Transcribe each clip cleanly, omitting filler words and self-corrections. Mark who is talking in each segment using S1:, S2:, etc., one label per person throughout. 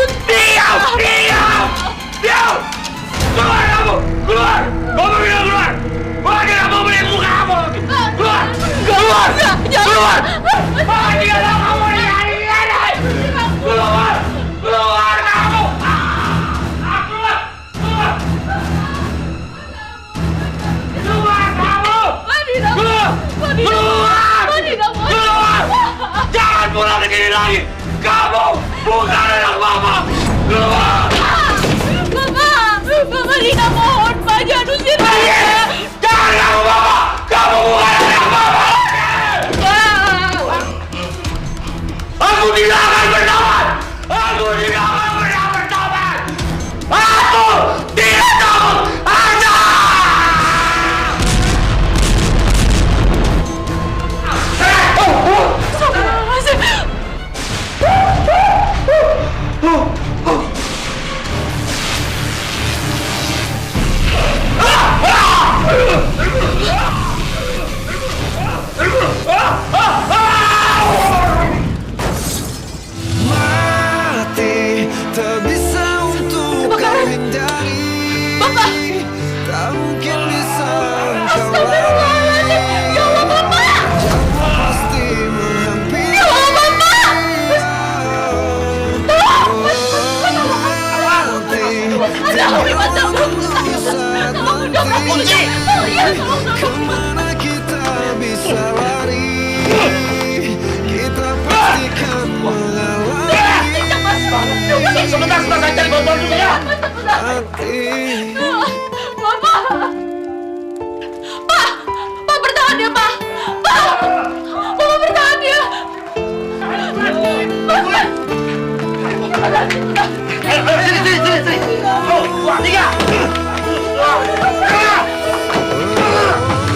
S1: Diam! Diam! Diam! Keluar kamu! Keluar! Kamu bilang keluar! Gua tidak mau melihat muka kamu lagi! Keluar! Keluar! Keluar! Tidak mau kamu lihat di sini! Keluar! Keluar kamu! Keluar! Keluar! Keluar kamu! Keluar! Keluar! Keluar! Jangan pulang ke sini lagi! Kamu bukan anak Mama! Keluar!
S2: Bapak tidak mohon, Pak, jangan usir saya.
S1: Jangan kamu Mama! Kamu bukan anak Mama! Aku tidak akan bertobat! Aku tidak akan pernah bertobat! Aku tidak takut! Ada!
S3: Mati tak bisa untuk kau hindari.
S2: Bapak!
S3: Tak mungkin bisa kau
S2: Astagfirullahaladzim! Ya Allah, Bapak!
S3: Jawa pasti menghampiri.
S2: Ya Allah, Bapak! Tolong! Ada apa di mata
S3: Nanti kemana kita bisa lari? Kita pastikan mengalami.
S1: Sebentar, saya cari bantuan dulu ya!
S3: Mati.
S2: Bapak! Pak! Pak, bertahan ya, Pak! Pak! Bapak bertahan ya! Bapak!
S1: Sini! Oh, 2, 3!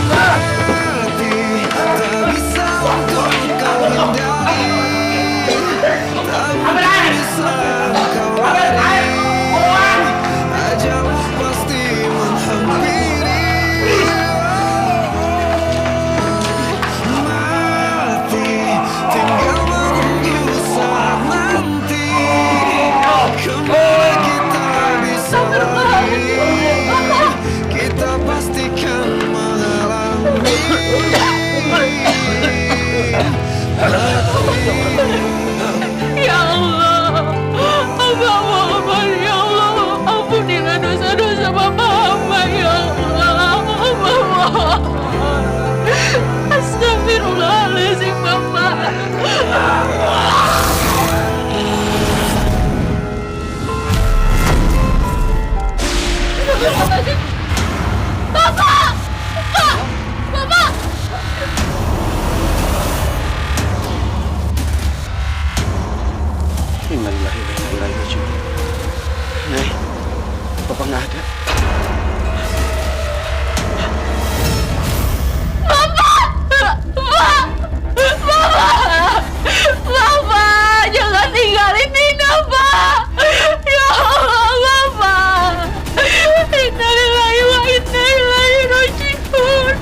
S3: Mati tak bisa untuk kau hindari. Tak mungkin bisa kau lari. Ajalmu pasti menghampiri. Mati tinggal menunggu saat nanti. Kemana kita bisa lari? Kita pastikan mengalami.
S2: Ya Allah, hamba mohon ya Allah, ampunilah dosa-dosa Bapak hamba ya Allah, hamba mohon. Astagfirullahaladzim Bapak. Astagfirullahaladzim. Bapak! Pak! Bapak!
S1: Innalillahi wa inna ilaihi raji'un. Nyai, Bapak nggak ada.
S2: Bapak! Bapak! Jangan tinggalin Dina, Pak! Ya Allah, Bapak! Innalillahi wa inna ilaihi raji'un.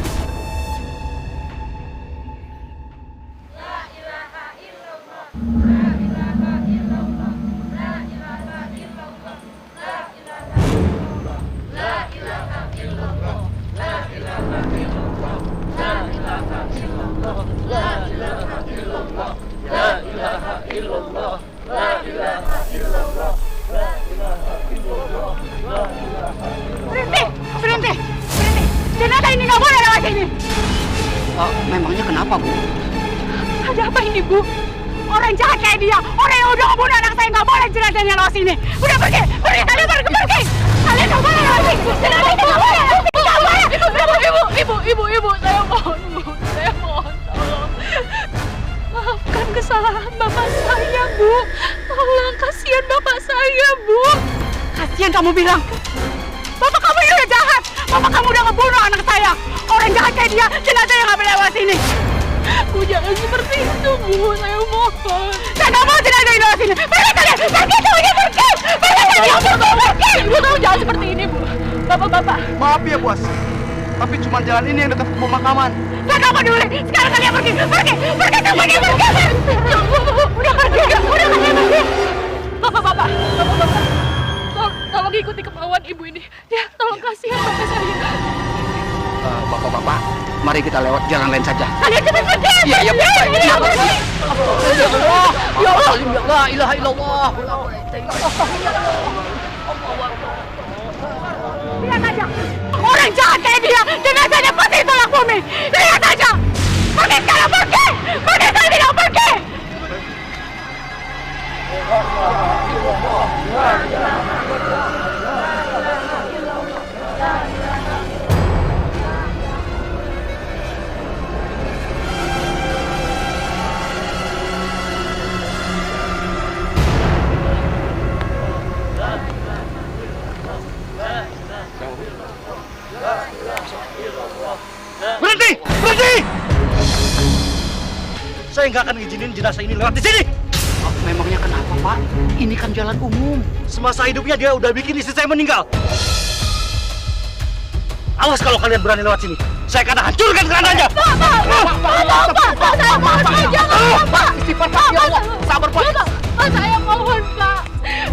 S2: Berhenti! Jenazah ini nggak boleh lewat sini!
S1: Memangnya kenapa, Bu?
S2: Ada apa ini, Bu? Orang jahat kayak dia, orang yang udah ngebunuh anak saya nggak boleh jenazahnya lewat sini. Udah pergi, kalian pergi. Kalian nggak boleh lewat sini. Jenazah itu nggak boleh, nggak boleh. Ibu, saya mohon, Bu, saya mohon, tolong. Maafkan kesalahan bapak saya, Bu. Tolong, kasihan bapak saya, Bu. Kasihan kamu bilang. Bapak kamu ini udah jahat. Bapak kamu udah ngebunuh anak saya. Orang jahat kayak dia, jenazahnya nggak boleh lewat sini. Bu, jangan seperti itu, Bu. Saya mohon. Saya nggak mau jenazah ini lewat sini. Pergi kalian! Pergi semuanya, pergi! Pergi! Ibu tahu jangan seperti ini, Bu. Bapak-bapak.
S4: Maaf ya, Bos. Tapi cuma jalan ini yang dekat ke pemakaman.
S2: Saya nggak peduli. Sekarang kalian pergi! Pergi semuanya, pergi! Udah pergi! Udah kalian pergi! Bapak. Tolong ikuti kemauan ibu ini. Ya, tolong kasihan bapak saya.
S4: Bapak-bapak, mari kita lewat jalan lain saja.
S2: Kalian cepat pergi.
S4: Iya, iya, baik.
S2: Iya, pergi.
S4: Ya Allah, ya Allah, la ilaha illallah.
S2: Lihat aja. Orang jahat kayak dia, jenazahnya pasti tolak bumi. Lihat aja. Pergi sekarang, pergi. Pergi, saya bilang pergi.
S1: Berhenti! Berhenti! Saya nggak akan izinin jenazah ini lewat di sini.
S4: Memangnya kenapa, Pak? Ini kan jalan umum.
S1: Semasa hidupnya dia udah bikin istri saya meninggal. Awas kalau kalian berani lewat sini. Saya akan hancurkan kerananya.
S2: Pak, saya mohon, Pak, jangan, Pak.
S4: Istighfar, Pak, ya Allah. Sabar, Pak.
S2: Pak, saya mohon, Pak.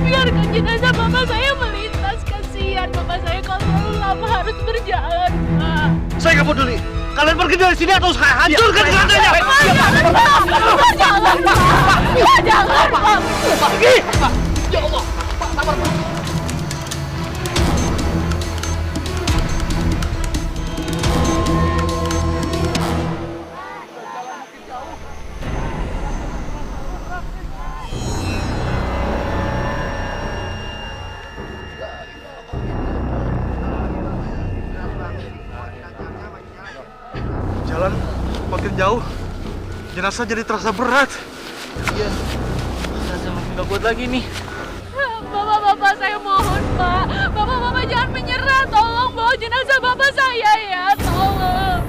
S2: Biarkan jenazah bapak saya melintas. Kasihan bapak saya kalau terlalu lama harus berjalan, Pak.
S1: Saya nggak peduli. Kalian pergi dari sini atau saya hancurkan kerananya.
S2: Pak, jangan, Pak. Pak, jangan, Pak.
S1: Pergi!
S4: Ya Allah, Pak, sabar, Pak.
S1: Jalan makin jauh, jenazah jadi terasa berat. Iya, jenazah makin nggak kuat lagi nih.
S2: Bapak, saya mohon, Pak. Bapak jangan menyerah. Tolong bawa jenazah bapak saya ya. Tolong.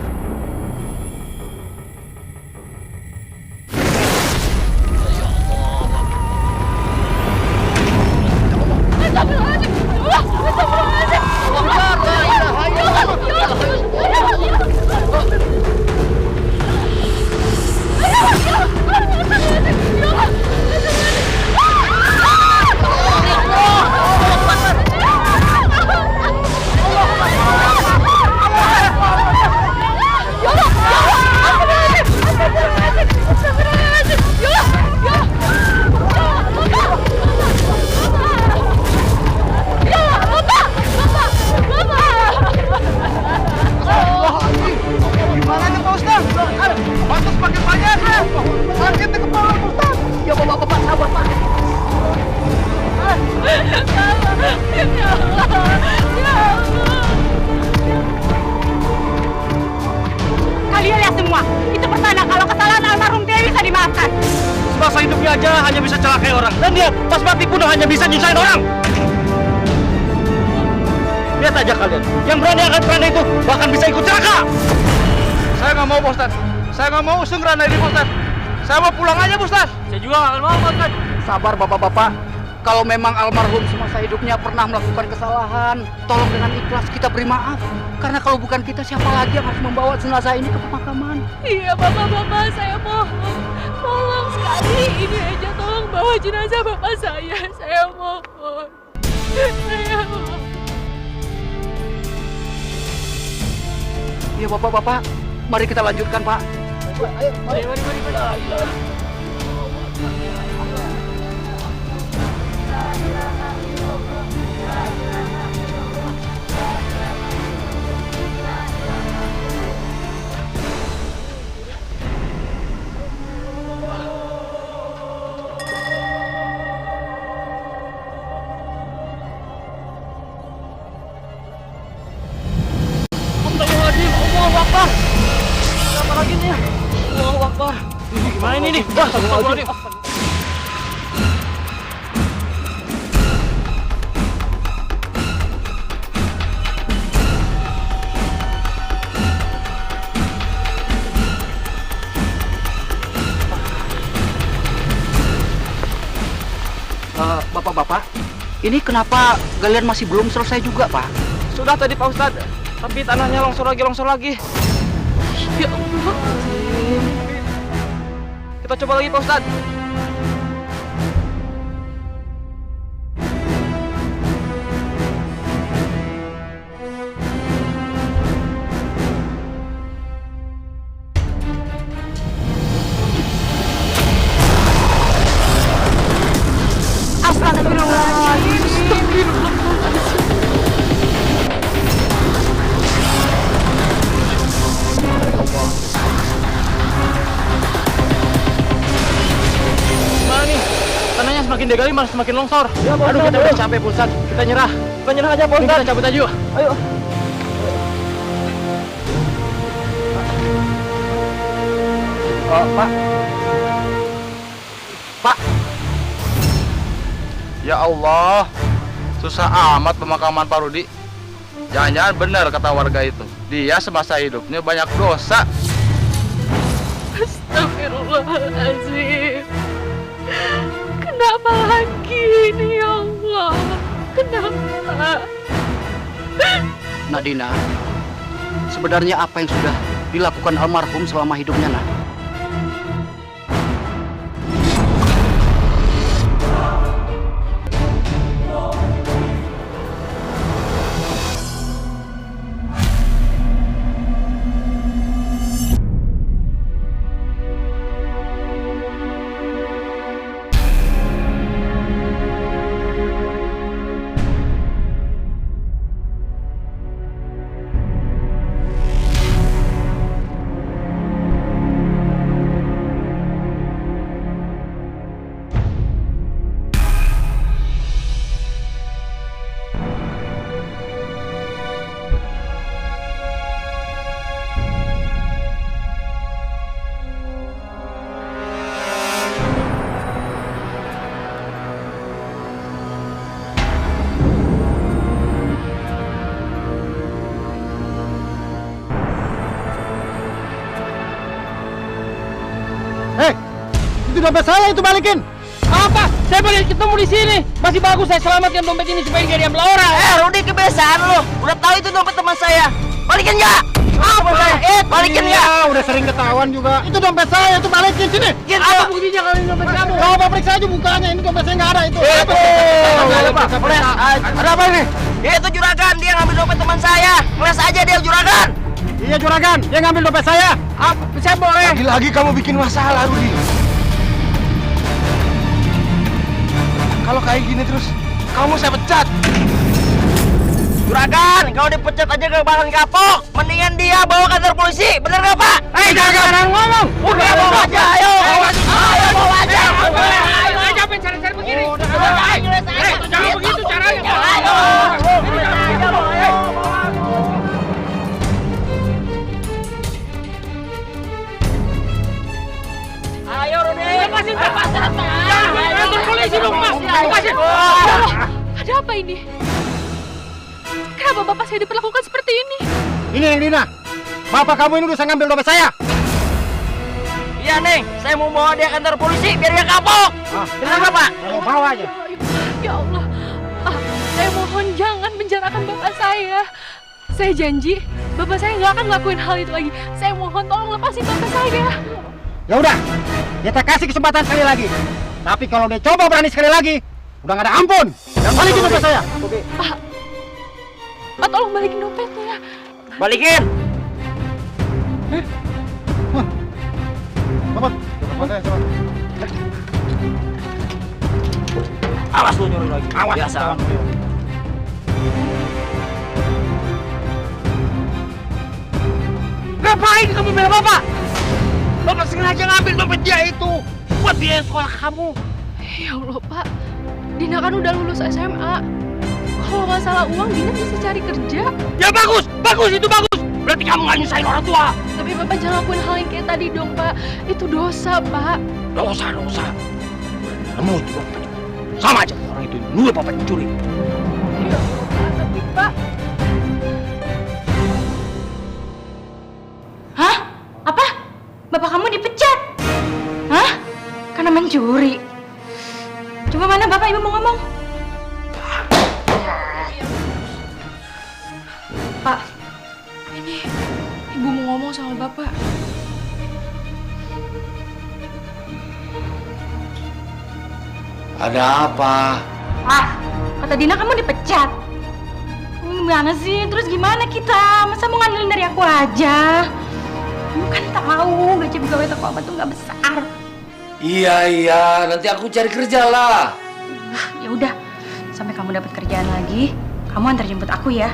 S2: Astagfirullahaladzim. Astagfirullahaladzim.
S4: Gimana nih, Pak Ustaz? Batas makin banyak. Sakit di kepala, Pak Ustaz. Ya, Bapak, sabar, Pak.
S2: Kalian lihat semua, itu pertanda kalau kesalahan almarhum Dewi bisa dimaafkan.
S1: Semasa hidupnya aja hanya bisa celakai orang. Dan dia pas mati pun hanya bisa nyusahin orang. Lihat aja kalian, yang berani angkat keranda itu bahkan bisa ikut celaka.
S4: Saya nggak mau, Pak Ustaz. Saya nggak mau usung keranda ini, Pak Ustaz. Saya mau pulang aja, Pak Ustaz.
S1: Saya juga nggak akan mau, Pak Ustaz.
S4: Sabar, Bapak-bapak. Kalau memang almarhum semasa hidupnya pernah melakukan kesalahan, tolong dengan ikhlas kita beri maaf. Karena kalau bukan kita, siapa lagi yang harus membawa jenazah ini ke pemakaman?
S2: Iya, Bapak, saya mohon. Tolong sekali ini aja, tolong bawa jenazah bapak saya. Saya mohon. Saya mohon.
S4: Iya, Bapak-bapak. Mari kita lanjutkan, Pak.
S1: Mari. Allahu Akbar. Apa lagi nih? Allahu Akbar. Gimana ini nih? Astagfirullahaladzim.
S4: Bapak-bapak, ini kenapa galian masih belum selesai juga, Pak?
S1: Sudah tadi Pak Ustadz, tapi tanahnya longsor lagi.
S2: Ya Allah.
S1: Kita coba lagi Pak Ustadz. semakin digali malah semakin longsor. Ya, aduh, kita udah capek, Pak Ustadz. Kita nyerah. Kita nyerah aja, Pak Ustadz. Kita cabut aja yuk. Ayo. Oh, Pak. Pak.
S5: Ya Allah, susah amat pemakaman Pak Rudi. Jangan-jangan benar kata warga itu. Dia semasa hidupnya banyak dosa.
S2: Astagfirullahaladzim. Kenapa lagi ini, ya Allah? Kenapa?
S4: Nak Dina, sebenarnya apa yang sudah dilakukan almarhum selama hidupnya, Nak?
S1: Dompet saya itu balikin. Apa? Saya boleh ketemu di sini. Masih bagus saya selamatkan dompet ini supaya nggak diambil orang.
S6: Rudi, kebiasaan lu. Udah tahu itu dompet teman saya. Balikin nggak? Apa? Balikin nggak?
S1: Iya, udah sering ketahuan juga. Itu dompet saya, itu balikin sini.
S6: Gitu.
S1: Apa buktinya kalau ini dompet kamu? Coba periksa aja bukanya. Ini dompet saya nggak ada itu.
S6: Ada apa ini? Itu juragan, dia ngambil dompet teman saya. Ngeles aja dia juragan.
S1: Iya juragan, dia ngambil dompet saya. Apa? Saya boleh.
S3: Lagi-lagi kamu bikin masalah, Rudi. Kalau kayak gini terus, kamu saya pecat.
S6: Juragan, kalau dipecat aja gak bakalan kapok. Mendingan dia bawa kantor polisi. Bener gak, Pak?
S1: Jangan ngomong.
S6: Udah, bawa aja, ayo. Ayo, bawa aja.
S1: Ayo, jangan cari-cari begini. Jangan begitu caranya.
S6: Ayo, Rudi.
S1: Lepasin, kantor polisi dong, Mas. Lepasin.
S2: Ada apa ini? Kenapa bapak saya diperlakukan seperti ini?
S1: Ini yang Dina. Bapak kamu ini udah ngambil dompet saya.
S6: Iya, Neng. Saya mau bawa dia kantor polisi biar dia kapok. Bener gak, Pak?
S1: Bawa aja.
S2: Ya Allah, saya mohon jangan penjarakan bapak saya. Saya janji, bapak saya nggak akan ngelakuin hal itu lagi. Saya mohon tolong lepasin bapak saya.
S1: Ya udah, kita kasih kesempatan sekali lagi. Tapi kalau dia coba berani sekali lagi, udah nggak ada ampun. Dan balikin dompet saya. Oke.
S2: Pak, tolong balikin dompetnya.
S6: Balikin.
S1: Bapak, dompet saya coba.
S6: Awas lu nyuruh lagi.
S1: Awas.
S6: Biasa.
S1: Ngapain kamu bela bapak? Bapak sengaja ngambil dompet dia itu buat biaya sekolah kamu.
S2: Ya Allah, Pak. Dina kan udah lulus SMA. Kalau nggak salah uang, Dina bisa cari kerja.
S1: Ya bagus, itu bagus. Berarti kamu nggak nyusahin orang tua.
S2: Tapi Bapak jangan lakuin hal yang kayak tadi dong, Pak. Itu dosa, Pak.
S1: Dosa. Kamu juga sama aja orang itu nyuruh bapak mencuri.
S2: Ya Allah, Pak. Tapi, Pak.
S7: Hah? Apa? Bapak kamu dipecat? Hah? Karena mencuri? Coba mana Bapak Ibu mau ngomong?
S2: Pak, ini Ibu mau ngomong sama Bapak.
S5: Ada apa?
S7: Kata Dina kamu dipecat. Gimana sih? Terus gimana kita? Masa mau ngandelin dari aku aja? Kamu kan tahu gaji pegawai toko obat tuh nggak besar.
S5: Iya, nanti aku cari kerja lah.
S7: Ya udah, sampai kamu dapat kerjaan lagi, kamu antar jemput aku ya.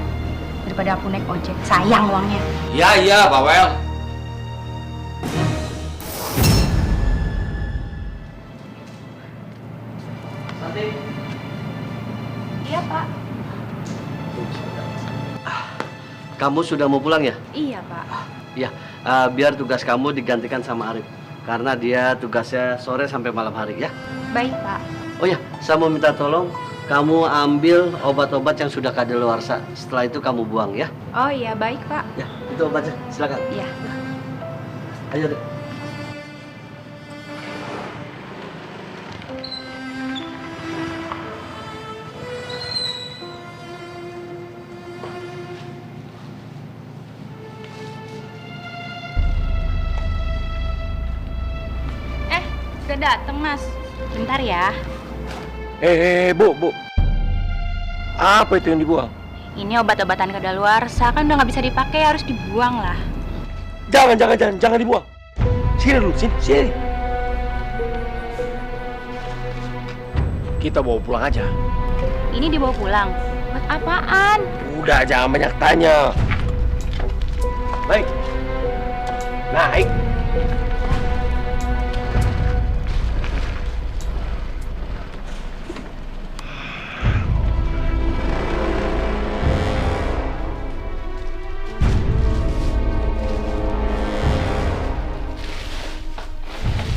S7: Daripada aku naik ojek, sayang uangnya.
S5: Iya, Bawel.
S8: kamu sudah mau pulang ya?
S7: Iya, Pak.
S8: Iya, biar tugas kamu digantikan sama Arif. Karena dia tugasnya sore sampai malam hari ya.
S7: Baik, Pak.
S8: Oh ya, saya mau minta tolong kamu ambil obat-obat yang sudah kadaluarsa. Setelah itu kamu buang ya.
S7: Oh iya, baik, Pak.
S8: Ya, itu obatnya. Silakan.
S7: Iya.
S8: Ayo deh.
S7: Udah dateng, Mas. Bentar ya.
S1: Bu. Apa itu yang dibuang?
S7: Ini obat-obatan kadaluarsa, kan udah nggak bisa dipakai, harus dibuang lah.
S1: Jangan dibuang. Sini dulu, sini. Kita bawa pulang aja.
S7: Ini dibawa pulang. Buat apaan?
S1: Udah, jangan banyak tanya. Baik. Naik.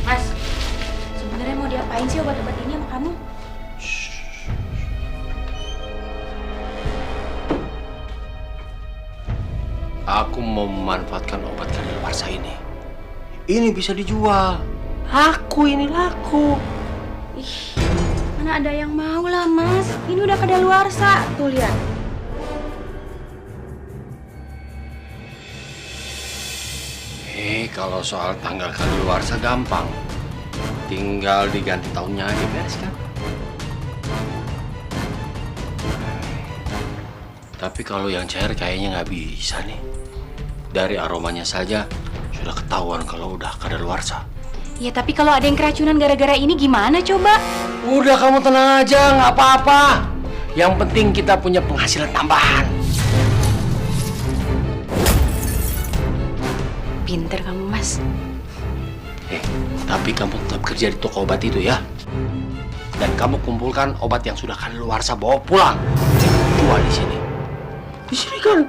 S7: Mas, sebenarnya mau diapain sih obat-obat ini sama kamu?
S1: Aku mau memanfaatkan obat kadaluarsa ini. Ini bisa dijual. Laku ini laku.
S7: Ih, mana ada yang mau lah, Mas. Ini udah kadaluarsa. Tuh, lihat.
S1: Kalau soal tanggal kadaluarsa gampang. Tinggal diganti tahunnya aja, beres kan? Tapi kalau yang cair kayaknya nggak bisa nih. Dari aromanya saja sudah ketahuan kalau udah kadaluarsa.
S7: Ya, tapi kalau ada yang keracunan gara-gara ini gimana coba?
S1: Udah, kamu tenang aja, nggak apa-apa. Yang penting kita punya penghasilan tambahan.
S7: Pinter kamu, Mas.
S1: Tapi kamu tetap kerja di toko obat itu ya. Dan kamu kumpulkan obat yang sudah kadaluarsa, bawa pulang. Jual di sini. Di sini kan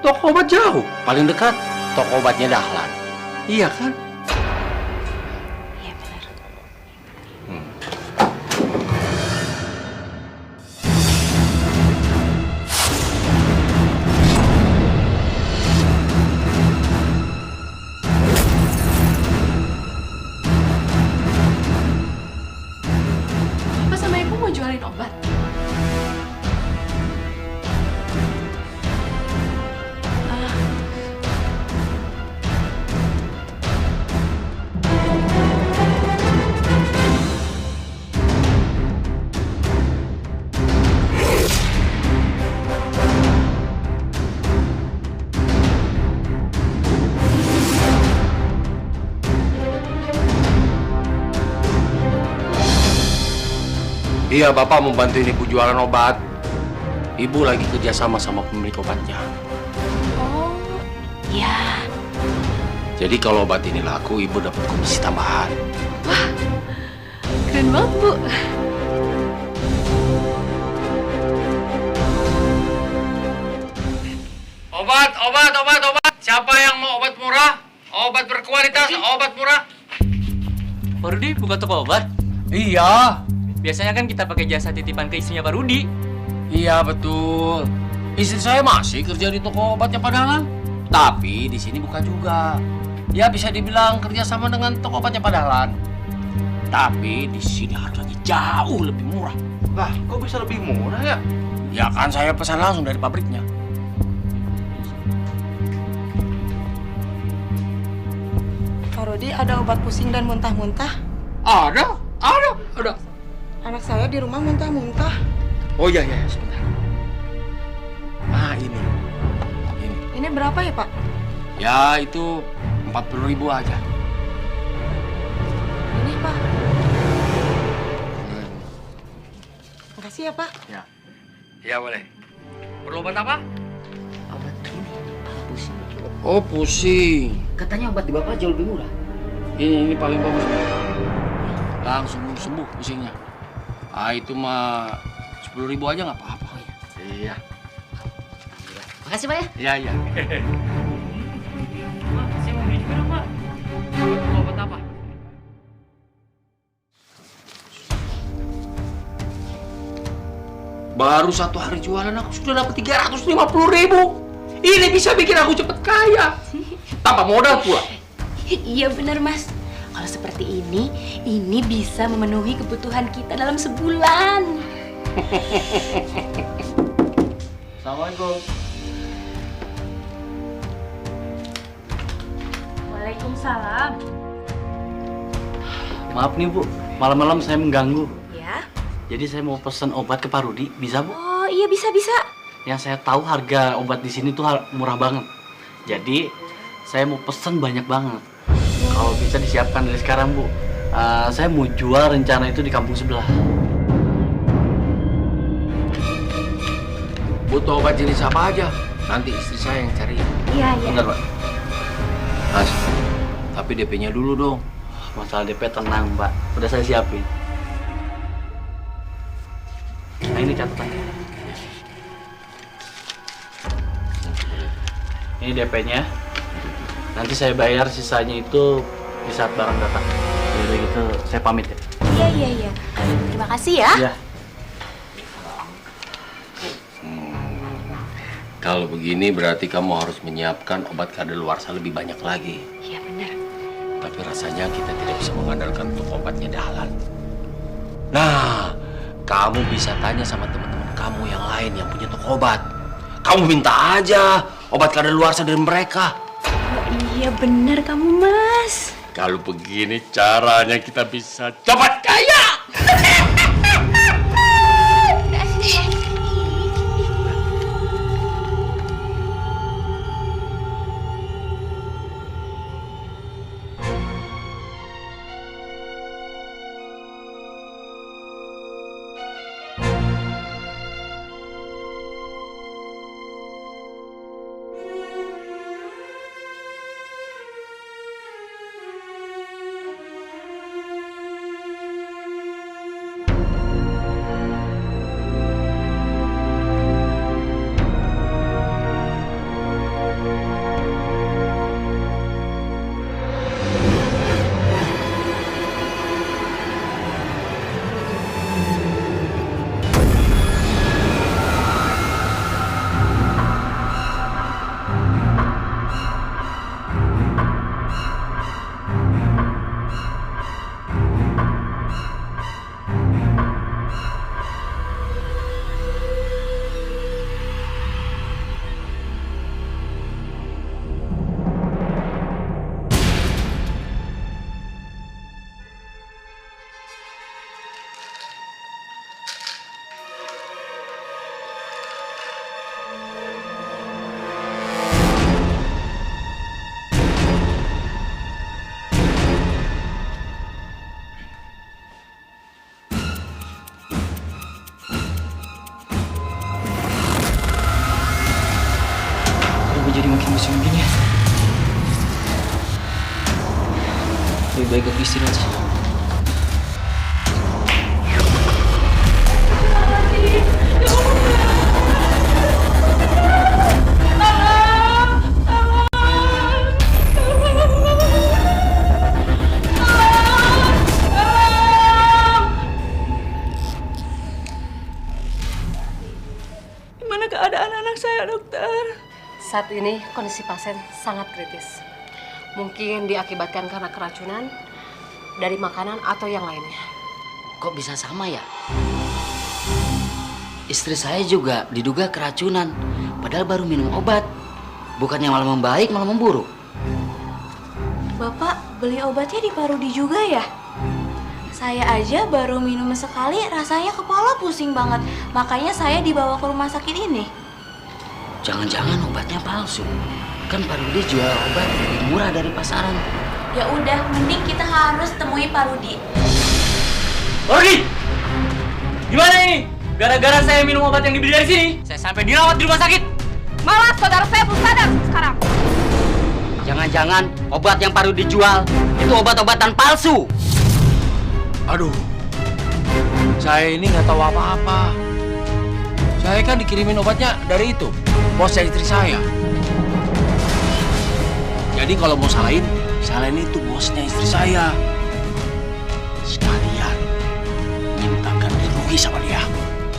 S1: toko obat jauh. Paling dekat toko obatnya Dahlan. Iya kan?
S7: Iya, benar.
S2: Apa sama ibu mau jualin obat?
S1: Iya, Bapak mau bantuin Ibu jualan obat. Ibu lagi kerjasama sama pemilik obatnya.
S7: Oh, ya.
S1: Jadi kalau obat ini laku, Ibu dapat komisi tambahan.
S2: Keren banget, Bu.
S1: Obat. Siapa yang mau obat murah? Obat berkualitas, obat murah.
S6: Pak Rudi buka toko obat.
S1: Iya.
S6: Biasanya kan kita pakai jasa titipan ke istrinya Pak Rudi.
S1: Iya, betul. Istri saya masih kerja di toko obatnya Pak Dahlan. Tapi di sini buka juga. Ya bisa dibilang kerja sama dengan toko obatnya Pak Dahlan. Tapi di sini harganya jauh lebih murah.
S5: Lah, kok bisa lebih murah ya?
S1: Ya kan saya pesan langsung dari pabriknya.
S9: Pak Rudi, ada obat pusing dan muntah-muntah?
S1: Ada.
S9: Anak saya di rumah muntah-muntah.
S1: Oh iya, sebentar. Nah, ini.
S9: Ini berapa ya, Pak?
S1: Ya, itu 40.000 aja.
S9: Ini, Pak. Makasih ya, Pak.
S1: Ya, boleh. Perlu obat apa?
S4: Obat ini, pusing.
S1: Oh, pusing.
S4: Katanya obat di Bapak jauh lebih murah.
S1: Ini paling bagus. Langsung sembuh pusingnya. Itu mah 10.000 aja nggak apa-apa.
S4: Iya.
S6: Makasih Pak ya.
S5: Iya, iya.
S1: Saya mau beli juga dong, Pak.
S5: Obat apa?
S1: Baru 1 hari jualan aku sudah dapat 350.000. Ini bisa bikin aku cepet kaya. Tanpa modal pula.
S9: Iya benar Mas. Kalau seperti ini bisa memenuhi kebutuhan kita dalam sebulan.
S8: Assalamualaikum.
S7: Waalaikumsalam.
S8: Maaf nih Bu, malam-malam saya mengganggu.
S9: Ya?
S8: Jadi saya mau pesan obat ke Pak Rudi, bisa Bu?
S9: Oh iya bisa.
S8: Yang saya tahu harga obat di sini tuh murah banget. Jadi saya mau pesan banyak banget. Kalau bisa disiapkan dari sekarang Bu. Saya mau jual rencana itu di kampung sebelah.
S1: Butuh obat jenis apa aja? Nanti istri saya yang cari.
S9: Iya.
S8: Benar Pak.
S1: Mas, tapi DP-nya dulu dong.
S8: Masalah DP tenang Pak, udah saya siapin. Nah ini catatannya. Ini DP-nya. Nanti saya bayar sisanya itu di saat barang datang. Jadi gitu, saya pamit ya.
S9: Iya. Terima kasih ya.
S8: Iya.
S1: Kalau begini berarti kamu harus menyiapkan obat kadaluarsa lebih banyak lagi.
S9: Iya benar.
S1: Tapi rasanya kita tidak bisa mengandalkan untuk obatnya Dahlan. Nah, kamu bisa tanya sama teman-teman kamu yang lain yang punya toko obat. Kamu minta aja obat kadaluarsa dari mereka.
S9: Oh iya benar kamu Mas.
S1: Kalau begini caranya kita bisa cepat kaya.
S6: Jadi makin musim gini ya. Lebih baik aku istirahat aja.
S9: Gimana keadaan anak saya dokter?
S10: Saat ini kondisi pasien sangat kritis. Mungkin diakibatkan karena keracunan dari makanan atau yang lainnya.
S6: Kok bisa sama ya? Istri saya juga diduga keracunan, padahal baru minum obat. Bukannya malah membaik, malah memburuk.
S9: Bapak beli obatnya di Pak Rudi juga ya? Saya aja baru minum sekali rasanya kepala pusing banget. Makanya saya dibawa ke rumah sakit ini.
S6: Jangan-jangan obatnya palsu. Kan Pak Rudi jual obat lebih murah dari pasaran.
S9: Ya udah, mending kita harus temui Pak Rudi.
S6: Rudi! Gimana ini? Gara-gara saya minum obat yang dibeli dari sini, saya sampai dirawat di rumah sakit.
S2: Malah saudara saya belum sadar sekarang.
S6: Jangan-jangan obat yang Pak Rudi jual itu obat-obatan palsu.
S1: Aduh, saya ini nggak tahu apa-apa. Saya kan dikirimin obatnya dari itu, bosnya istri saya. Jadi kalau mau salahin itu bosnya istri saya. Sekalian minta ganti rugi sama dia.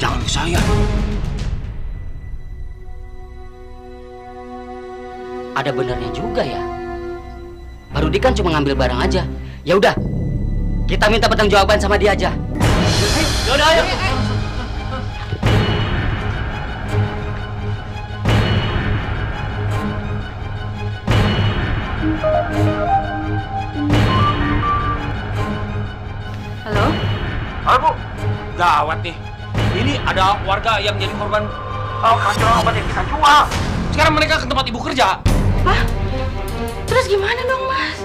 S1: Jangan ke saya.
S4: Ada benarnya juga ya. Pak Rudi kan cuma ngambil barang aja. Ya udah, kita minta pertanggungjawaban sama dia aja.
S6: Yaudah, ayo.
S7: Halo?
S1: Halo Bu, gawat nih. Ini ada warga yang jadi korban keracunan obat yang kita jual. Sekarang mereka ke tempat ibu kerja.
S7: Hah? Terus gimana dong, Mas?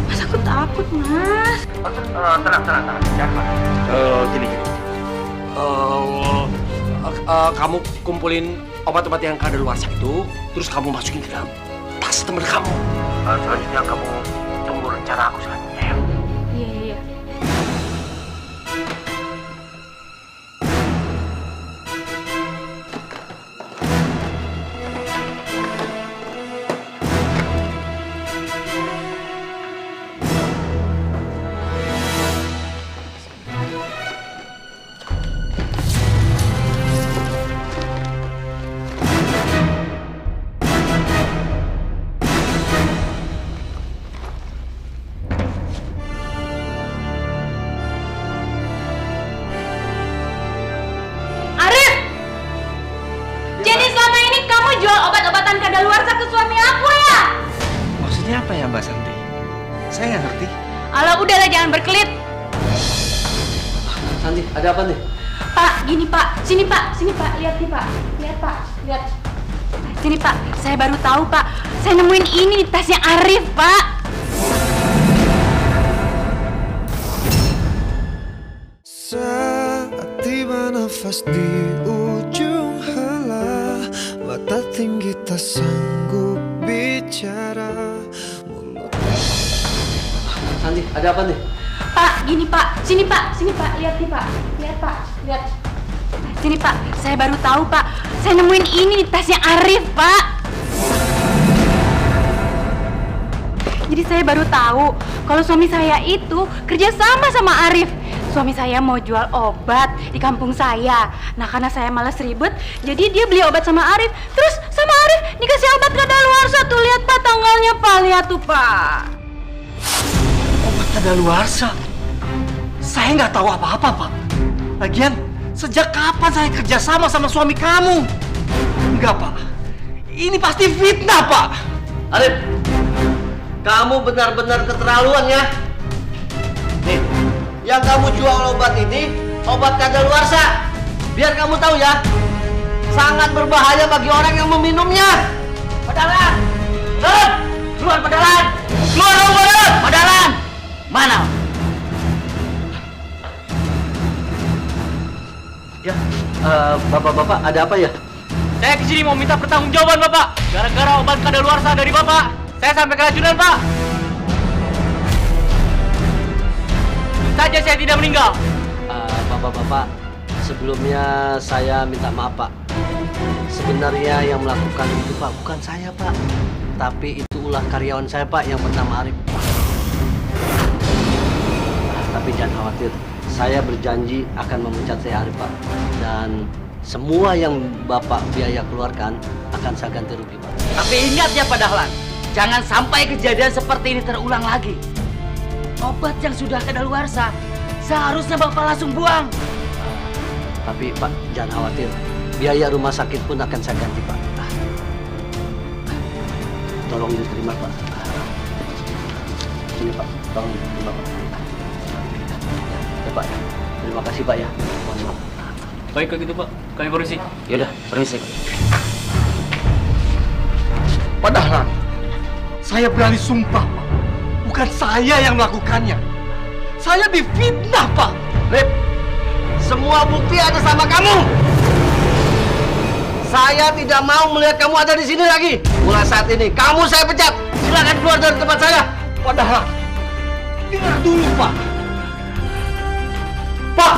S7: Mas, aku takut, Mas.
S1: Tenang, jangan panik. Gini. Kamu kumpulin obat-obat yang kadaluarsa itu, terus kamu masukin ke dalam tas teman kamu. Selanjutnya kamu tunggu rencana aku selanjutnya ya.
S7: Iya. Jual obat-obatan kadaluarsa ke suami aku ya?
S3: Maksudnya apa ya Mbak Santi? Saya nggak ngerti.
S7: Alah udahlah, jangan berkelit.
S8: Santi, ada apa nih?
S7: Pak, gini Pak. Sini Pak, lihat nih Pak. Lihat Pak, lihat. Sini Pak, saya baru tahu Pak. Saya nemuin ini di tasnya Arif Pak.
S11: Saat tiba nafas di ujung hala, mata tinggi tak sanggup bicara, mulut.
S8: Santi, ada apa nih?
S7: Pak, gini Pak. Sini Pak, lihat nih Pak. Lihat Pak, lihat. Sini Pak, saya baru tahu Pak. Saya nemuin ini di tasnya Arif Pak. Jadi saya baru tahu kalau suami saya itu kerja sama Arif. Suami saya mau jual obat di kampung saya. Nah karena saya malas ribet, jadi dia beli obat sama Arif. Terus sama Arif dikasih obat kadaluarsa. Tuh lihat Pak tanggalnya Pak, lihat tuh Pak.
S3: Obat kadaluarsa? Saya nggak tahu apa-apa Pak. Lagian sejak kapan saya kerja sama suami kamu? Enggak Pak, ini pasti fitnah Pak.
S8: Arif, kamu benar-benar keterlaluan ya. Nih, yang kamu jual obat ini obat kadaluarsa. Biar kamu tahu ya, sangat berbahaya bagi orang yang meminumnya. Padalan, keluar padalan, keluar padalan. Mana? Ya, bapak-bapak ada apa ya?
S6: Saya kesini mau minta pertanggungjawaban Bapak. Gara-gara obat kadaluarsa dari Bapak, saya sampai keracunan Pak. Saja saya tidak meninggal.
S8: Bapak-bapak, sebelumnya saya minta maaf Pak. Sebenarnya yang melakukan itu Pak bukan saya Pak, tapi itu ulah karyawan saya Pak yang bernama Arif. Tapi jangan khawatir, saya berjanji akan memecat saya Arif Pak. Dan semua yang Bapak biaya keluarkan akan saya ganti rugi Pak.
S4: Tapi ingat ya Pak Dahlan, jangan sampai kejadian seperti ini terulang lagi. Obat yang sudah kadaluarsa seharusnya Bapak langsung buang.
S8: Tapi Pak, jangan khawatir, biaya rumah sakit pun akan saya ganti Pak. Tolong diterima Pak. Sini Pak, tolong diterima Pak. Ya Pak, terima kasih Pak ya. Mohon maaf.
S6: Baik kalau gitu Pak, kami permisi.
S4: Yaudah, permisi.
S3: Padahal saya berani sumpah Pak, bukan saya yang melakukannya. Saya difitnah Pak.
S8: Rip, semua bukti ada sama kamu. Saya tidak mau melihat kamu ada di sini lagi. Mulai saat ini, kamu saya pecat. Silakan keluar dari tempat saya.
S3: Padahal dengar dulu Pak. Pak,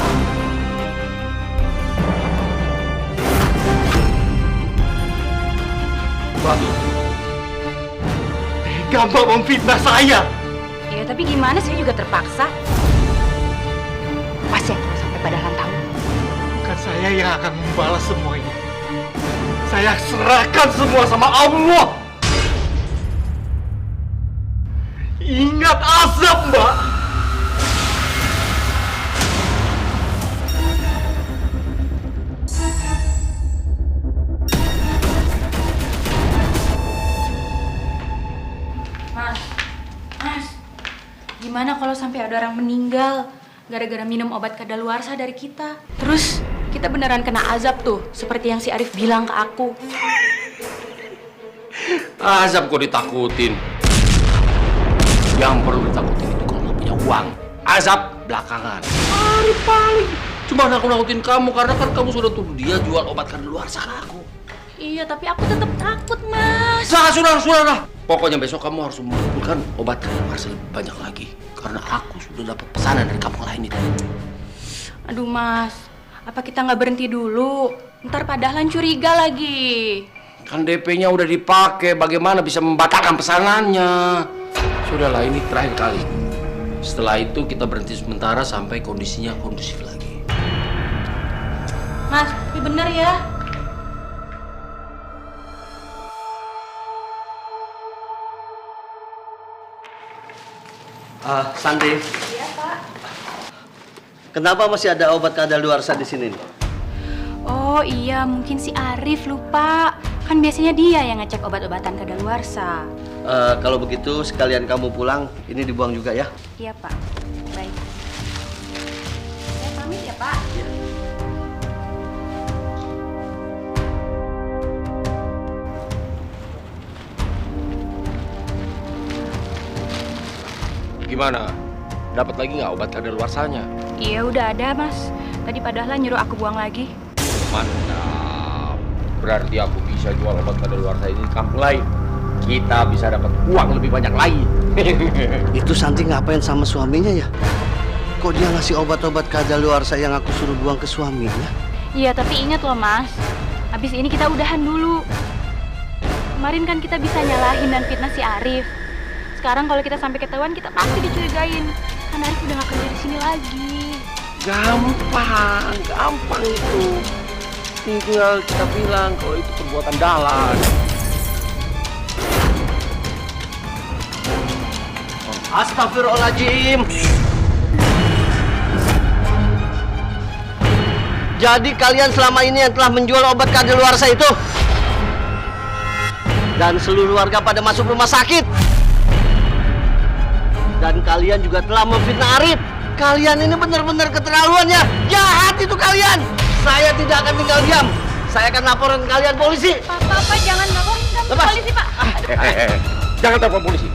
S3: Mbak, tega Mbak memfitnah saya.
S7: Ya tapi gimana, saya juga terpaksa. Pas ya kalau sampai Pak Dahlan tahu.
S3: Bukan saya yang akan membalas semua ini. Saya serahkan semua sama Allah. Ingat azab, Mbak.
S7: Mas, gimana kalau sampai ada orang meninggal gara-gara minum obat kadaluarsa dari kita? Terus kita beneran kena azab tuh, seperti yang si Arif bilang ke aku.
S1: Azab kok ditakutin? Yang perlu ditakutin itu kalau nggak punya uang. Azab belakangan. Paling cuma nakut-nakutin kamu karena kan kamu sudah tuduh dia jual obat kadaluarsa ke aku.
S7: Iya, tapi aku tetap takut, Mas.
S1: Sudah. Pokoknya besok kamu harus mengumpulkan obat kadaluarsa lebih banyak lagi. Karena aku sudah dapat pesanan dari kampung lain itu.
S7: Aduh, Mas. Apa kita nggak berhenti dulu? Ntar Pak Dahlan curiga lagi.
S1: Kan DP-nya udah dipakai, bagaimana bisa membatalkan pesanannya? Sudahlah, ini terakhir kali. Setelah itu kita berhenti sementara sampai kondisinya kondusif lagi.
S7: Mas, tapi bener ya.
S3: Santi.
S7: Iya, Pak.
S3: Kenapa masih ada obat kadaluarsa di sini nih?
S7: Oh iya, mungkin si Arif lupa. Kan biasanya dia yang ngecek obat-obatan kadaluarsa.
S3: Kalau begitu sekalian kamu pulang, ini dibuang juga ya.
S7: Iya, Pak. Baik. Saya pamit ya, Pak.
S1: Gimana? Dapat lagi nggak obat kadaluarsanya?
S7: Iya, udah ada, Mas. Tadi Pak Dahlan nyuruh aku buang lagi.
S1: Mantap. Berarti aku bisa jual obat kadaluarsa ini di kampung lain. Kita bisa dapat uang lebih banyak lagi.
S3: Itu Santi ngapain sama suaminya ya? Kok dia ngasih obat-obat kadaluarsa yang aku suruh buang ke suaminya?
S7: Iya, tapi ingat loh, Mas. Habis ini kita udahan dulu. Kemarin kan kita bisa nyalahin dan fitnah si Arif. Sekarang kalau kita sampai ketahuan, kita pasti dicurigain. Kan Arif udah gak kerja di sini lagi.
S1: Gampang itu. Tinggal kita bilang kalau itu perbuatan Dahlan.
S3: Astagfirullahaladzim. Jadi kalian selama ini yang telah menjual obat kadaluarsa itu? Dan seluruh warga pada masuk rumah sakit. Dan kalian juga telah memfitnah Arif. Kalian ini benar-benar keterlaluan ya. Jahat itu kalian. Saya tidak akan tinggal diam. Saya akan laporan kalian polisi.
S7: Pak, jangan laporin ke polisi, Pak.
S1: Jangan telepon polisi.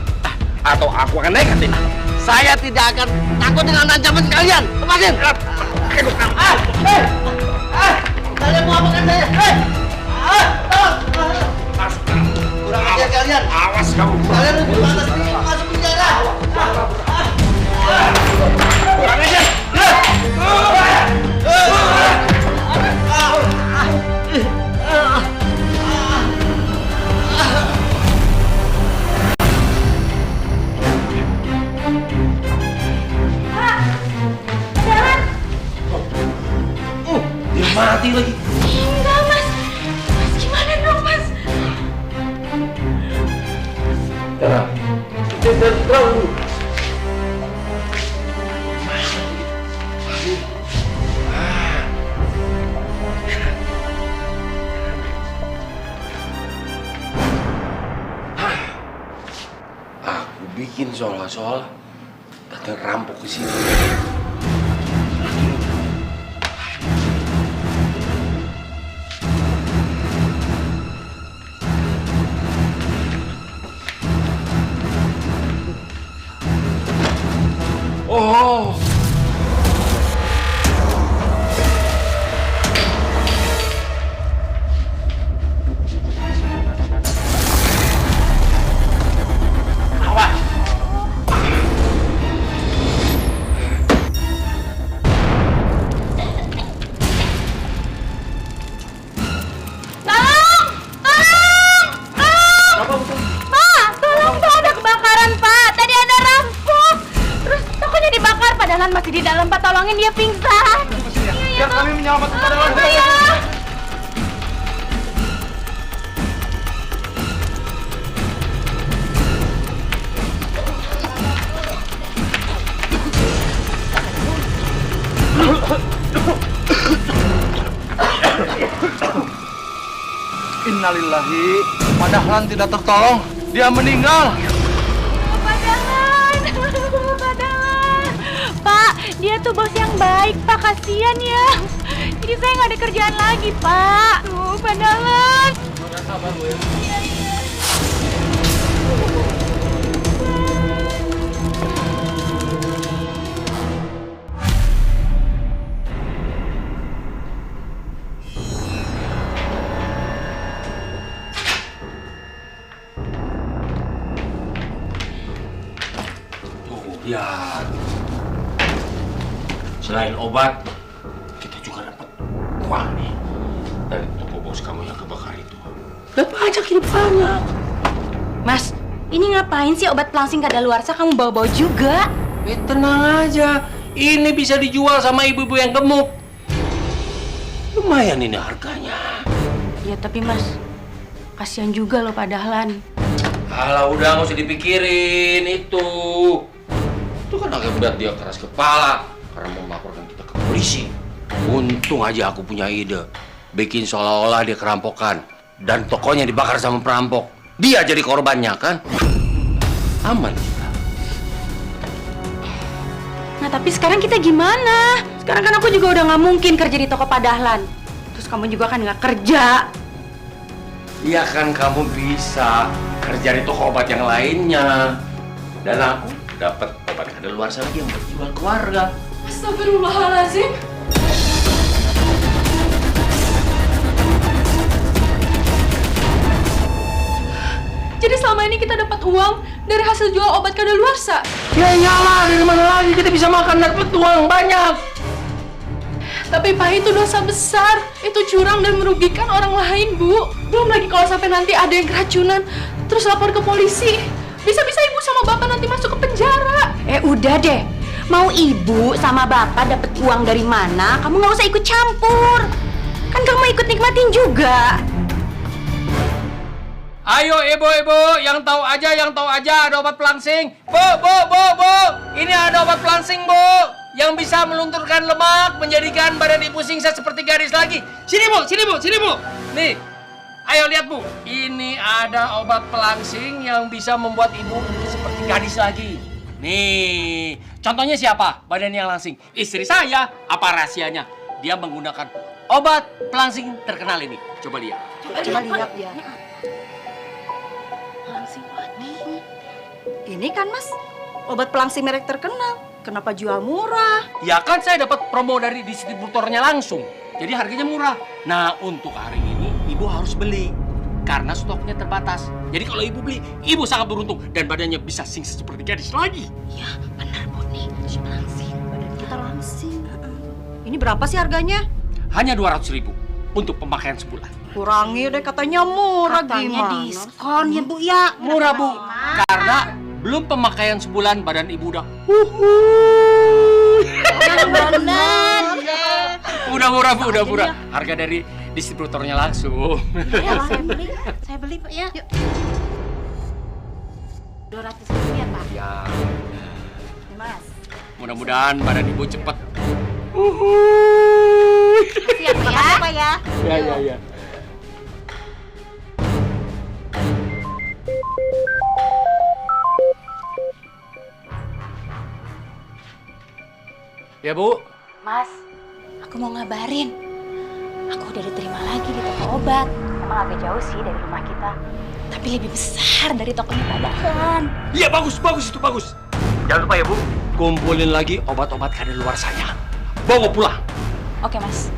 S1: Atau aku akan negatif.
S3: Saya tidak akan takut dengan ancaman kalian. Lepasin. Kalian mau apakan saya? Kurang ajar kalian.
S1: Awas kamu.
S3: Kalian lebih pantas masuk penjara.
S1: Kurang ajar. Dia mati lagi.
S7: Enggak, Mas. Mas, gimana dong, Mas?
S1: Tenang. Tenang. Aku bikin seolah-olah datang rampok ke sini. Oh.
S7: masih di dalam, Pak. Tolongin dia pingsan.
S5: Biar kami menyelamatkan pada warga. Innalillahi, padahal tidak tertolong, dia meninggal.
S7: Pak, dia tuh bos yang baik, Pak. Kasian ya. Jadi saya nggak ada kerjaan lagi, Pak. Tuh, Padalan.
S5: Sabar, Bu.
S1: Ya, selain obat, kita juga dapat uang nih dari toko bos kamu yang kebakar itu. Dapat aja ini banyak.
S7: Mas, ini ngapain sih obat pelangsing kadaluarsa kamu bawa-bawa juga?
S1: Tenang aja, ini bisa dijual sama ibu-ibu yang gemuk. Lumayan ini harganya.
S7: Ya tapi Mas, kasihan juga loh Pak Dahlan.
S1: Kalau udah nggak usah dipikirin itu. Itu kan akibat dia keras kepala karena mau melaporkan kita ke polisi. Untung aja aku punya ide. Bikin seolah-olah dia kerampokan. Dan tokonya dibakar sama perampok. Dia jadi korbannya kan? Aman kita.
S7: Nah tapi sekarang kita gimana? Sekarang kan aku juga udah nggak mungkin kerja di toko Pak Dahlan. Terus kamu juga kan nggak kerja.
S1: Iya kan kamu bisa kerja di toko obat yang lainnya. Dan aku dapat obat kadaluarsa lagi yang berjual ke warga.
S9: Astagfirullahaladzim. Jadi selama ini kita dapat uang dari hasil jual obat kadaluarsa?
S1: Ya iyalah, dari mana lagi kita bisa makan dapat uang banyak.
S9: Tapi Pak, itu dosa besar. Itu curang dan merugikan orang lain, Bu. Belum lagi kalau sampai nanti ada yang keracunan, terus lapor ke polisi. Bisa-bisa ibu sama bapak nanti masuk ke penjara.
S7: Udah deh. Mau ibu sama bapak dapat uang dari mana? Kamu nggak usah ikut campur. Kan kamu ikut nikmatin juga.
S1: Ayo ibu-ibu, yang tahu aja ada obat pelangsing. Bu, ini ada obat pelangsing, Bu. Yang bisa melunturkan lemak, menjadikan badan ibu singsa seperti gadis lagi. Sini bu. Nih, ayo lihat Bu. Ini ada obat pelangsing yang bisa membuat ibu seperti gadis lagi. Nih, contohnya siapa? Badan yang langsing. Istri saya. Apa rahasianya? Dia menggunakan obat pelangsing terkenal ini. Coba lihat.
S2: Coba lihat ya. Ini kan Mas, obat pelangsing merek terkenal. Kenapa jual murah?
S1: Ya kan saya dapat promo dari distributornya langsung. Jadi harganya murah. Nah, untuk hari ini ibu harus beli. Karena stoknya terbatas. Jadi kalau ibu beli, ibu sangat beruntung. Dan badannya bisa singsa seperti gadis lagi.
S2: Ya, benar Bu nih. Langsing, badan kita langsing. Ini berapa sih harganya?
S1: Hanya 200.000 untuk pemakaian sebulan.
S2: Kurangi deh, katanya murah.
S7: Katanya
S2: gimana?
S7: diskon ya Bu ya.
S1: Murah Bu. Karena belum pemakaian sebulan badan ibu udah udah murah Bu, udah murah. Harga dari distributornya langsung.
S7: Ya, saya beli Pak ya. Yuk. 200.000 ya Pak.
S1: Ya.
S7: Mas.
S1: Mudah-mudahan badan ibu cepet.
S7: Siap ya Pak ya.
S1: Ya. Ya Bu.
S7: Mas, aku mau ngabarin. Aku udah diterima lagi di toko obat. Emang agak jauh sih dari rumah kita. Tapi lebih besar dari tokonya Pak Dahlan.
S1: Iya bagus itu bagus. Jangan lupa ya Bu, kumpulin lagi obat-obat kadaluarsanya. Bawa pulang.
S7: Oke Mas.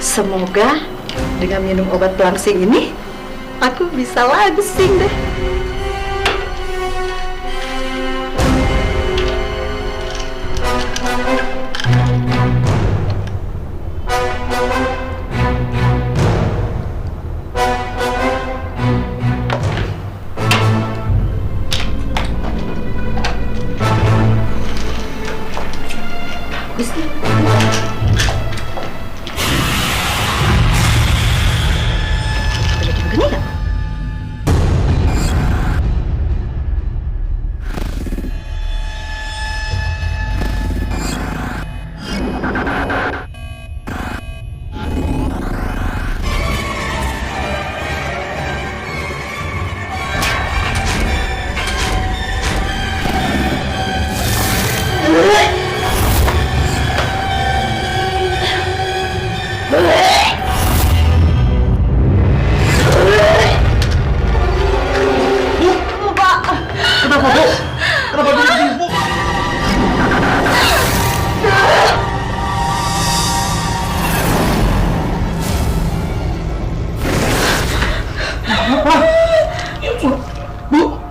S2: Semoga dengan minum obat pelangsing ini, aku bisa langsing deh.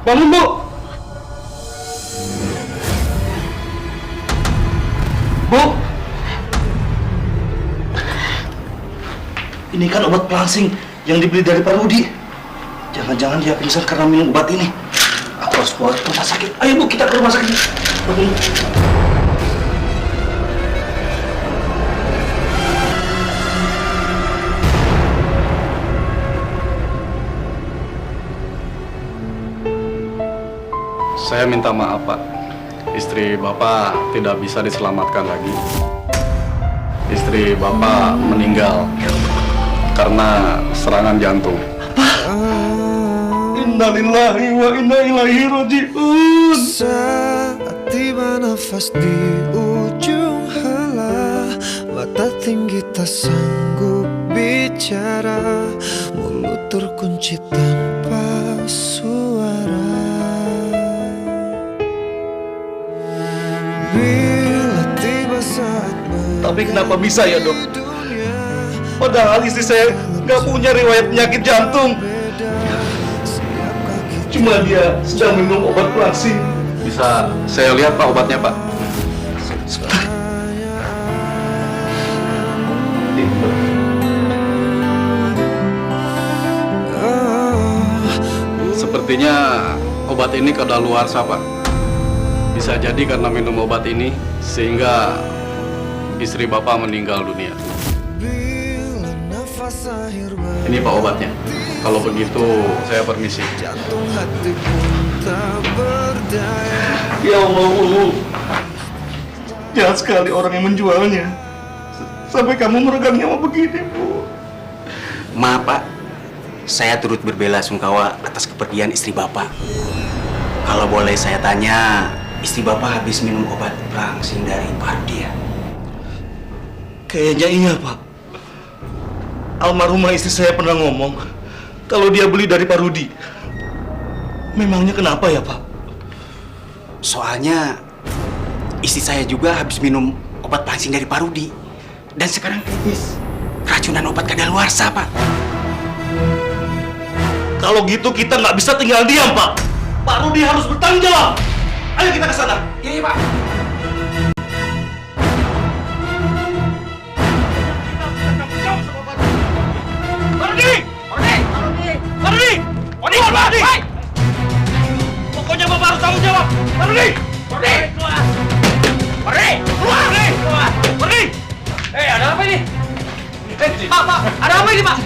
S3: Bangun, Bu! Bu! Ini kan obat pelangsing yang dibeli dari Pak Rudi. Jangan-jangan dia pingsan karena minum obat ini. Aku harus bawa ke rumah sakit. Ayo, Bu, kita ke rumah sakit. Bangun.
S12: Saya minta maaf, Pak. Istri Bapak tidak bisa diselamatkan lagi. Istri Bapak meninggal karena serangan jantung.
S3: Innalillahi wa inna ilaihi raji'un.
S11: Saat tiba nafas di ujung hala, mata tinggi tak sanggup bicara, mulut terkunci tanpa suara. Bila tiba saat
S3: Tapi kenapa bisa ya, Dok? Padahal istri saya nggak punya riwayat penyakit jantung. Cuma dia sedang minum obat pelangsing.
S12: Bisa saya lihat, Pak, obatnya, Pak?
S3: Sebentar.
S12: Sepertinya obat ini kadaluarsa, Pak. Bisa jadi karena minum obat ini sehingga istri Bapak meninggal dunia. Ini Pak obatnya. Kalau begitu saya permisi.
S3: Ya Allah, jahat sekali orang yang menjualnya. Sampai kamu meregang nyawa begini, Bu.
S13: Maaf, Pak. Saya turut berbela sungkawa atas kepergian istri Bapak. Kalau boleh saya tanya, istri Bapak habis minum obat pelangsing dari Pak Rudi ya?
S3: Kayaknya iya, Pak. Almarhumah istri saya pernah ngomong kalau dia beli dari Pak Rudi. Memangnya kenapa ya, Pak?
S13: Soalnya istri saya juga habis minum obat pelangsing dari Pak Rudi. Dan sekarang kritis. Keracunan obat kadaluarsa, Pak.
S3: Kalau gitu kita nggak bisa tinggal diam, Pak. Pak Rudi harus bertanggung jawab. Ayo kita ke sana.
S13: Iya, Pak.
S3: Pokoknya Bapak harus tanggung jawab. Pak Rudi! Keluar!
S1: Ada apa ini? Pak, ada apa ini, Pak?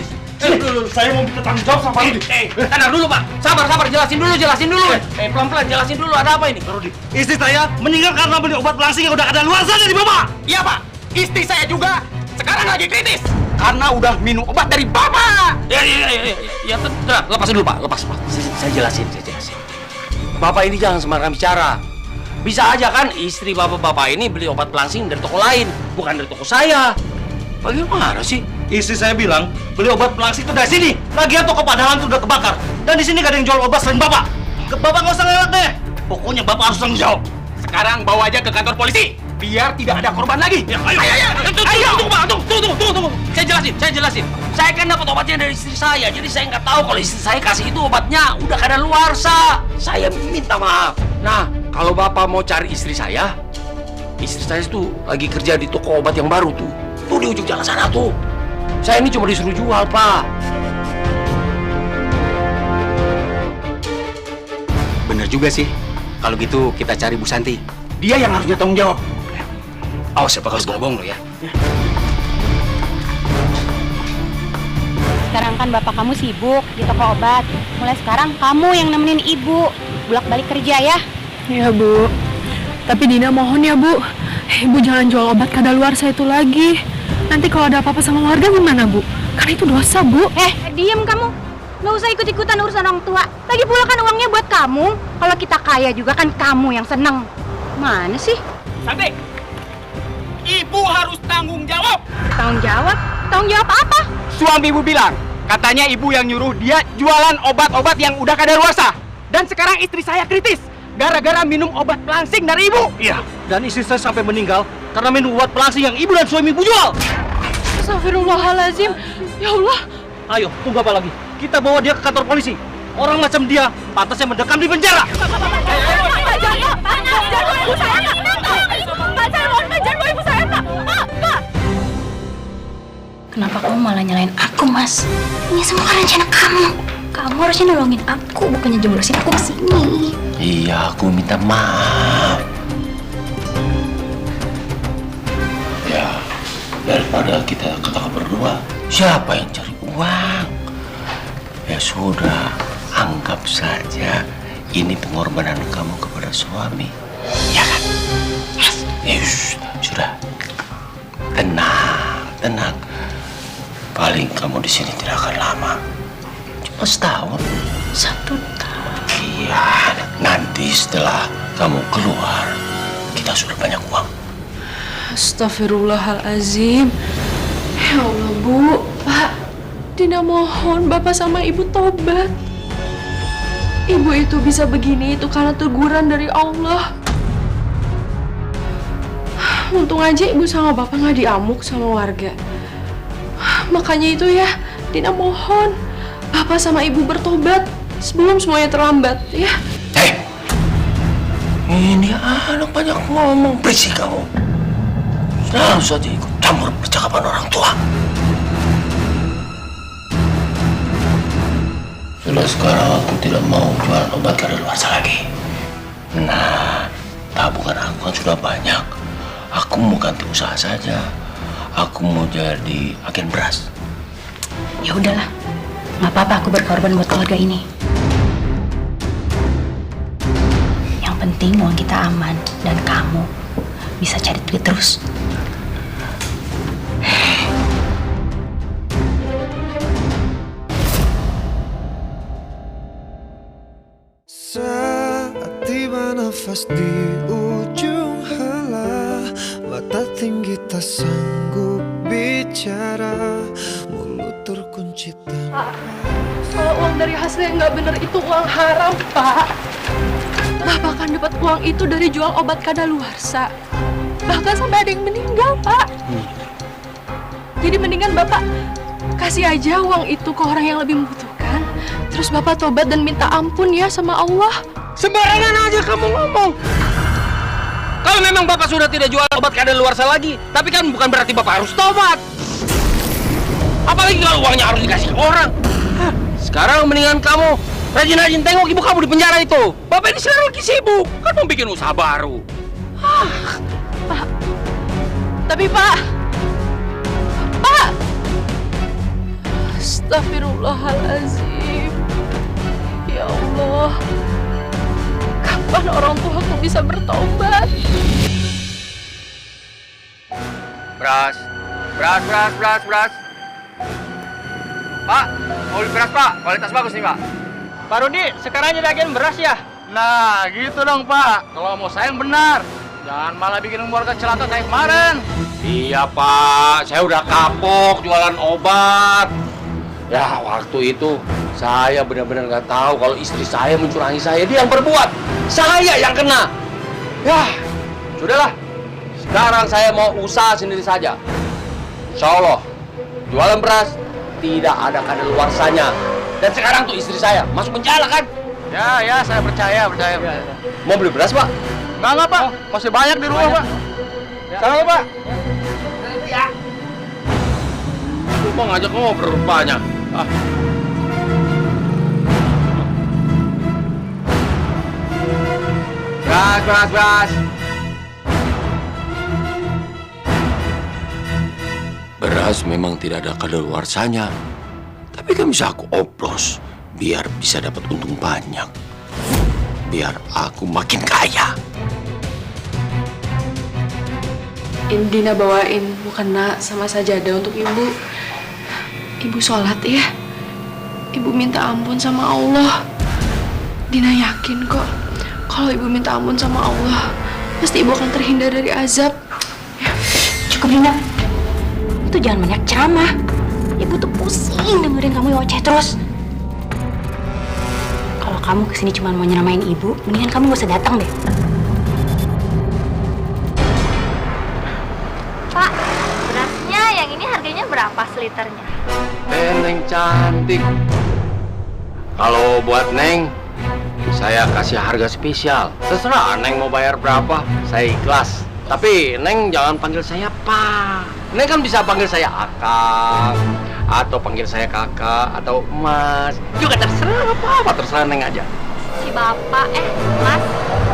S3: Saya mau minta tanggung jawab sama Pak Rudi.
S1: Tenang dulu, Pak. Sabar, jelasin dulu. Pelan-pelan, jelasin dulu. Ada apa ini?
S3: Pak Rudi, istri saya meninggal karena beli obat pelangsing yang udah kadaluarsa dari Bapak.
S13: Iya, Pak. Istri saya juga sekarang lagi kritis. Karena udah minum obat dari Bapak.
S1: Ya, tenang. Lepasin dulu, Pak. Lepas. Saya jelasin. Bapak ini jangan sembarangan bicara. Bisa aja kan istri bapak ini beli obat pelangsing dari toko lain, bukan dari toko saya. Bagaimana sih?
S3: Istri saya bilang beli obat pelangsing itu dari sini. Lagian toko Padalan itu udah kebakar. Dan di sini gak ada yang jual obat selain Bapak. Bapak nggak usah ngelak deh. Pokoknya Bapak harus tanggung jawab.
S13: Sekarang bawa aja ke kantor polisi biar tidak ada korban lagi.
S1: Ya, ayo. Tunggu. Saya jelasin. Saya kan dapat obatnya dari istri saya, jadi saya nggak tahu kalau istri saya kasih itu obatnya udah kadaluarsa. Saya minta maaf. Nah, kalau Bapak mau cari istri saya itu lagi kerja di toko obat yang baru tuh. Tuh di ujung jalan sana tuh. Saya ini cuma disuruh jual, Pak.
S13: Bener juga sih. Kalau gitu kita cari Bu Santi. Dia yang harusnya tanggung jawab.
S1: Awas ya, bakal bohong lo ya.
S7: Sekarang kan bapak kamu sibuk di toko obat. Mulai sekarang kamu yang nemenin ibu bolak-balik kerja ya.
S9: Iya Bu, tapi Dina mohon ya Bu, Ibu jangan jual obat kadaluarsa itu lagi. Nanti kalau ada apa-apa sama warga gimana Bu? Karena itu dosa Bu.
S7: Diem kamu. Nggak usah ikut-ikutan urusan orang tua. Lagi pula kan uangnya buat kamu. Kalau kita kaya juga kan kamu yang seneng. Mana sih?
S1: Santi, ibu harus tanggung jawab.
S7: Tanggung jawab? Tanggung jawab apa?
S4: Suami ibu bilang, katanya ibu yang nyuruh dia jualan obat-obat yang udah kadaluarsa. Dan sekarang istri saya kritis gara-gara minum obat pelangsing dari ibu.
S3: Iya, dan istri saya sampai meninggal karena minum obat pelangsing yang ibu dan suami ibu jual.
S9: Astagfirullahaladzim. Ya Allah.
S3: Ayo, tunggu apa lagi? Kita bawa dia ke kantor polisi. Orang macam dia pantasnya mendekam di penjara.
S7: Kenapa kamu malah nyalain aku, Mas? Ini semua kan rencana kamu. Kamu harusnya nolongin aku, bukannya jeblosin aku ke sini.
S1: Iya, aku minta maaf. Ya, daripada kita ketawa berdua, siapa yang cari uang? Ya sudah, anggap saja ini pengorbanan kamu kepada suami. Ya kan? Yes. Sudah. Tenang, tenang. Paling kamu di sini tidak akan lama. Cuma setahun.
S7: 1 tahun.
S1: Iya, nanti setelah kamu keluar, kita sudah banyak uang.
S9: Astagfirullahaladzim. Ya Allah Bu, Pak, Dina mohon Bapak sama Ibu tobat. Ibu itu bisa begini itu karena teguran dari Allah. Untung aja Ibu sama Bapak nggak diamuk sama warga. Makanya itu ya, Dina mohon Bapak sama Ibu bertobat sebelum semuanya terlambat, ya.
S1: Ini anak banyak ngomong, berisik kamu. Selalu saja ikut campur percakapan orang tua. Sudah sekarang aku tidak mau jual obat kadaluarsa lagi. Nah, tabungan aku kan sudah banyak. Aku mau ganti usaha saja. Aku mau jadi agen beras.
S7: Ya udahlah, nggak apa-apa aku berkorban buat keluarga ini. Yang penting uang kita aman dan kamu bisa cari duit terus.
S11: Saat tiba nafas di ujung hala, mata tinggi tak sanggup bicara, mulut terkunci
S9: Pak, kalau uang dari hasil yang nggak bener itu uang haram, Pak. Bapak kan dapat uang itu dari jual obat kadaluarsa. Bahkan sampai ada yang meninggal, Pak. Jadi mendingan Bapak kasih aja uang itu ke orang yang lebih membutuhkan. Terus Bapak tobat dan minta ampun ya sama Allah.
S4: Sembarangan aja kamu ngomong. Kalau memang Bapak sudah tidak jual obat kadaluarsa lagi, tapi kan bukan berarti Bapak harus tobat. Apalagi kalau uangnya harus dikasih ke orang. Sekarang mendingan kamu rajin-rajin tengok ibu kamu di penjara itu. Bapak ini sekarang lagi sibuk, kan mau bikin usaha baru.
S9: Pak, tapi Pak, Astagfirullahaladzim. Ya Allah, kapan orang tua aku bisa bertobat?
S4: Beras. Pak, mau beli beras Pak, kualitas bagus nih Pak. Pak Rudi, sekarang aja agen beras ya?
S5: Nah, gitu dong Pak. Kalau mau sayang benar. Jangan malah bikin keluarga celaka kayak kemarin.
S1: Iya Pak, saya udah kapok jualan obat. Ya waktu itu saya benar-benar nggak tahu kalau istri saya mencurangi saya. Dia yang berbuat, saya yang kena. Ya, sudahlah. Sekarang saya mau usaha sendiri saja. Insya Allah, jualan beras tidak ada kadaluarsanya. Dan sekarang tuh istri saya masuk penjara kan?
S5: Ya, saya percaya.
S1: Mau beli beras Pak?
S5: Enggak Pak, masih banyak di rumah Pak.
S1: Salam Pak. Ya. Lu mau ngajak ngobrol rupanya.
S4: Beras. Beras memang tidak ada kadaluarsanya, tapi kan bisa aku oplos biar bisa dapat untung banyak. Biar aku makin kaya.
S9: Dina bawain mukena sama sajadah untuk ibu. Ibu sholat ya. Ibu minta ampun sama Allah. Dina yakin kok kalau ibu minta ampun sama Allah, pasti ibu akan terhindar dari azab.
S7: Cukup, Dina. Itu jangan banyak ceramah. Ibu tuh pusing dengerin kamu ngoceh terus. Kalau kamu kesini cuma mau nyeramain ibu, mendingan kamu gak usah datang deh.
S14: Pak, berasnya yang ini harganya berapa seliternya?
S4: Neng cantik. Kalau buat Neng, saya kasih harga spesial. Terserah Neng mau bayar berapa, saya ikhlas. Tapi Neng jangan panggil saya Pak. Neng kan bisa panggil saya Akang, atau panggil saya Kakak, atau Mas. Juga terserah apa terserah Neng aja.
S14: Si Bapak, Mas,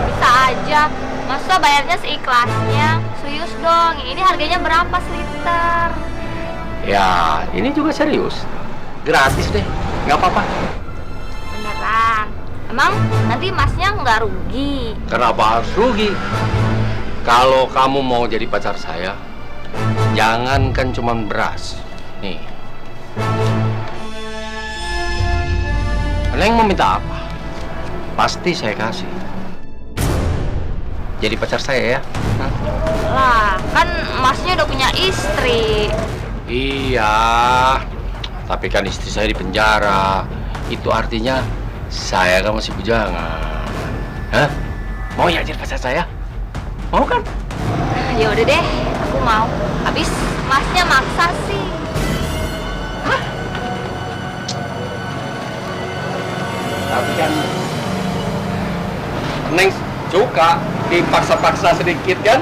S14: bisa aja. Masa bayarnya seikhlasnya? Serius dong, ini harganya berapa seliter?
S4: Ya, ini juga serius. Gratis deh, nggak apa-apa.
S14: Beneran? Emang nanti Masnya nggak rugi?
S4: Kenapa harus rugi? Kalau kamu mau jadi pacar saya, jangankan cuman beras. Nih. Neng mau minta apa? Pasti saya kasih. Jadi pacar saya ya? Hah?
S14: Lah, kan Masnya udah punya istri.
S4: Iya, tapi kan istri saya di penjara. Itu artinya saya kan masih bujangan. Hah? Mau ya jadi pacar saya? Mau kan?
S14: Ya udah deh, aku mau. Habis Masnya maksa sih.
S4: Hah? Tapi kan Neng suka dipaksa-paksa sedikit kan?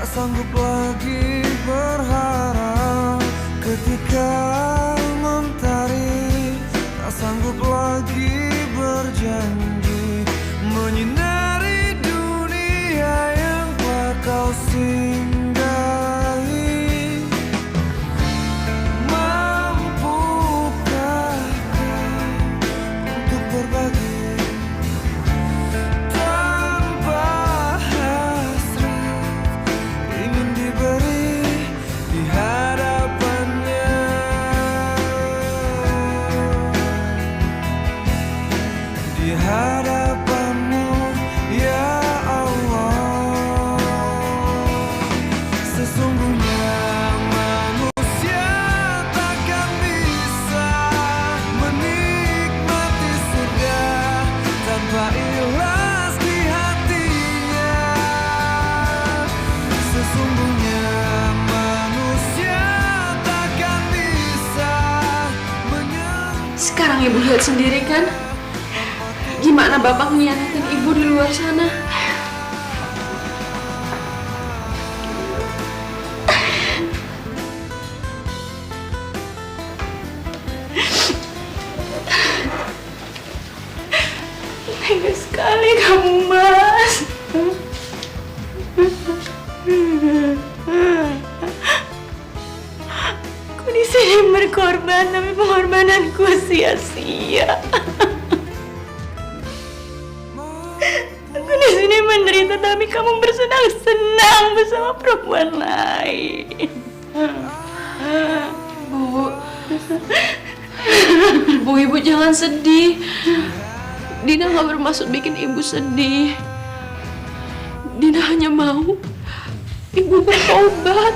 S11: Sanggup lagi berharap ketika mentari, tak sanggup lagi berjanji menyinari dunia yang telah kau singgahi. Mampukah kau untuk berbagi tanpa ingin diberi di hadapannya, di hadapanmu ya Allah. Sesungguhnya manusia takkan bisa menikmati surga tanpa ikhlas di hatinya. Sesungguhnya manusia takkan bisa
S9: Sekarang ibu lihat sendiri kan, gimana bapak ngianatin ibu di luar sana. Tega sekali kamu, Mas.
S7: Aku di sini berkorban, tapi pengorbananku sia-sia. Aku di sini menderita, tapi kamu bersenang-senang bersama perempuan lain.
S9: Bu, ibu jangan sedih. Dina gak bermaksud bikin ibu sedih. Dina hanya mau ibu bertobat.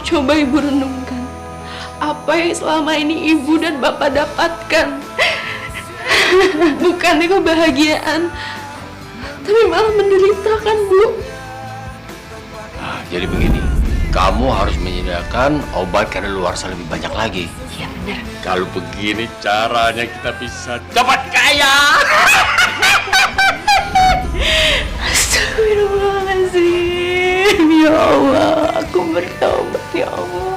S9: Coba ibu renungkan apa yang selama ini ibu dan bapak dapatkan. Bukannya kebahagiaan, tapi malah menderita kan, Bu?
S4: Nah, jadi begini, kamu harus menyediakan obat kadaluarsa lebih banyak lagi.
S7: Iya benar.
S12: Kalau begini caranya kita bisa cepat kaya.
S7: Astagfirullahaladzim. Ya Allah, aku bertobat ya Allah.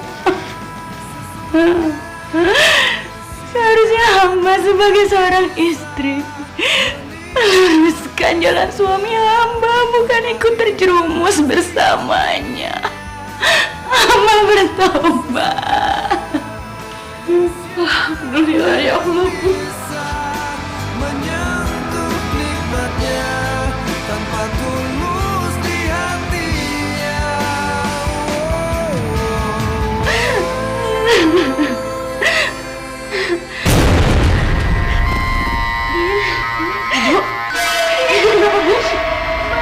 S7: Seharusnya hamba sebagai seorang istri meluruskan jalan suami hamba, bukan ikut terjerumus bersamanya. Hamba bertobat. Alhamdulillah ya Allah.
S11: menyentuh nikmatnya tanpa tulus di hatinya.
S7: Ibu kenapa Bu?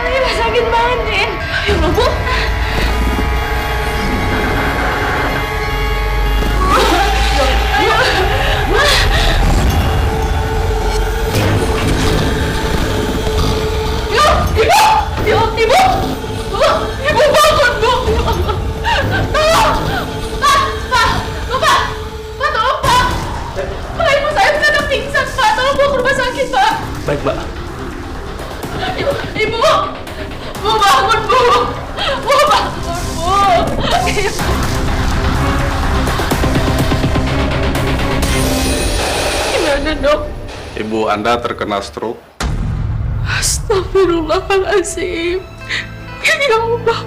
S7: Malah sakit banget, Din. Ya Allah, Bu. Ibu bangun, Bu. Tolong. Pak, tolong, Pak. Pak, ibu saya mendadak pingsan, Pak. Tolong bawa ke rumah sakit, Pak.
S4: Baik, Mbak.
S7: Ibu bangun, Bu. Bu bangun, Bu. Gimana, Dok?
S12: Ibu Anda terkena stroke.
S9: Astagfirullahaladzim. Ya Allah.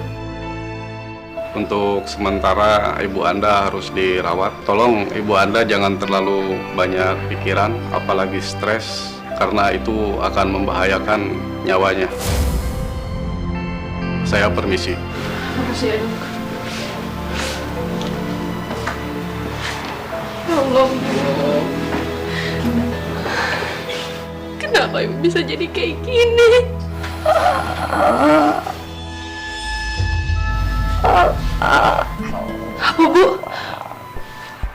S12: Untuk sementara ibu Anda harus dirawat. Tolong ibu Anda jangan terlalu banyak pikiran, apalagi stres, karena itu akan membahayakan nyawanya. Saya permisi.
S9: Makasih ya, Dok. Ya Allah, Bu. Kenapa ibu bisa jadi kayak gini? Apa, Bu?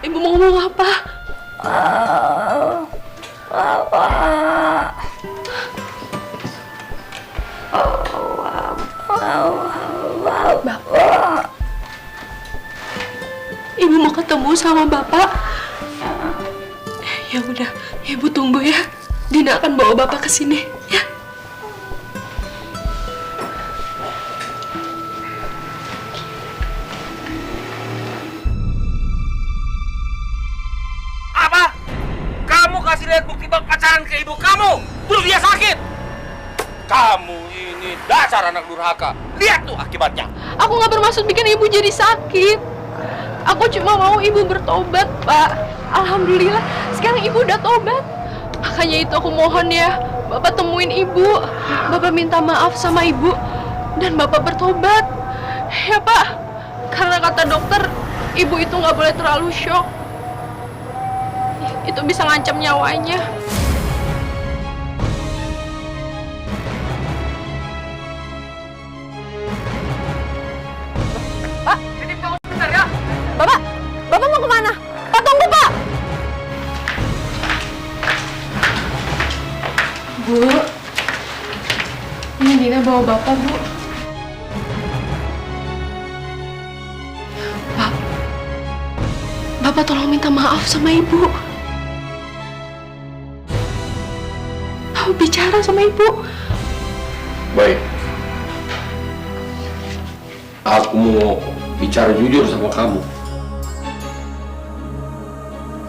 S9: Ibu mau ngomong apa? Bapak. Ibu mau ketemu sama Bapak? Ya udah, Ibu tunggu ya. Dina akan bawa Bapak ke sini, ya.
S4: Apa? Kamu kasih lihat bukti pacaran ke ibu kamu, terus dia sakit. Kamu ini dasar anak durhaka. Lihat tuh akibatnya.
S9: Aku nggak bermaksud bikin ibu jadi sakit. Aku cuma mau ibu bertobat, Pak. Alhamdulillah, sekarang ibu udah tobat. Makanya itu aku mohon ya, Bapak temuin ibu. Bapak minta maaf sama ibu. Dan Bapak bertobat. Ya, Pak. Karena kata dokter, ibu itu nggak boleh terlalu shock. Itu bisa ngancam nyawanya.
S7: Pak, titip kamu sebentar ya. Bapak mau kemana? Pak, tunggu, Pak.
S9: Bu, ini Dina bawa Bapak, Bu. Pak, Bapak tolong minta maaf sama Ibu. Bapak bicara sama Ibu.
S4: Baik. Aku mau bicara jujur sama kamu.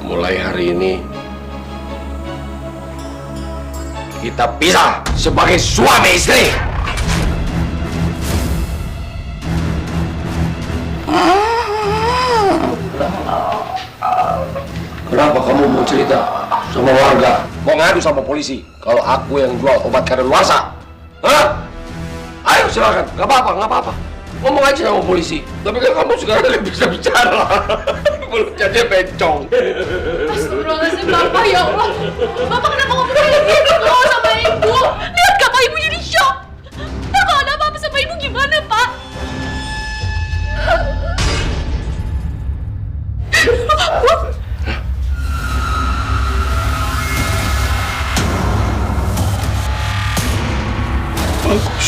S4: Mulai hari ini kita pisah sebagai suami istri. Kenapa kamu mau cerita sama warga? Mau ngadu sama polisi kalau aku yang jual obat kadaluarsa? Hah? Ayo silakan, nggak apa-apa. Ngomong aja sama polisi. Tapi kan kamu sekarang bisa bicara. Mulutnya bencong.
S9: Astagfirullahaladzim, Bapak, ya Allah. Bapak kenapa ngomong kayak gitu loh sama Ibu? Lihat gak Pak, Ibu jadi shock. Pak, kalau ada apa-apa sama Ibu gimana, Pak?
S4: Bagus.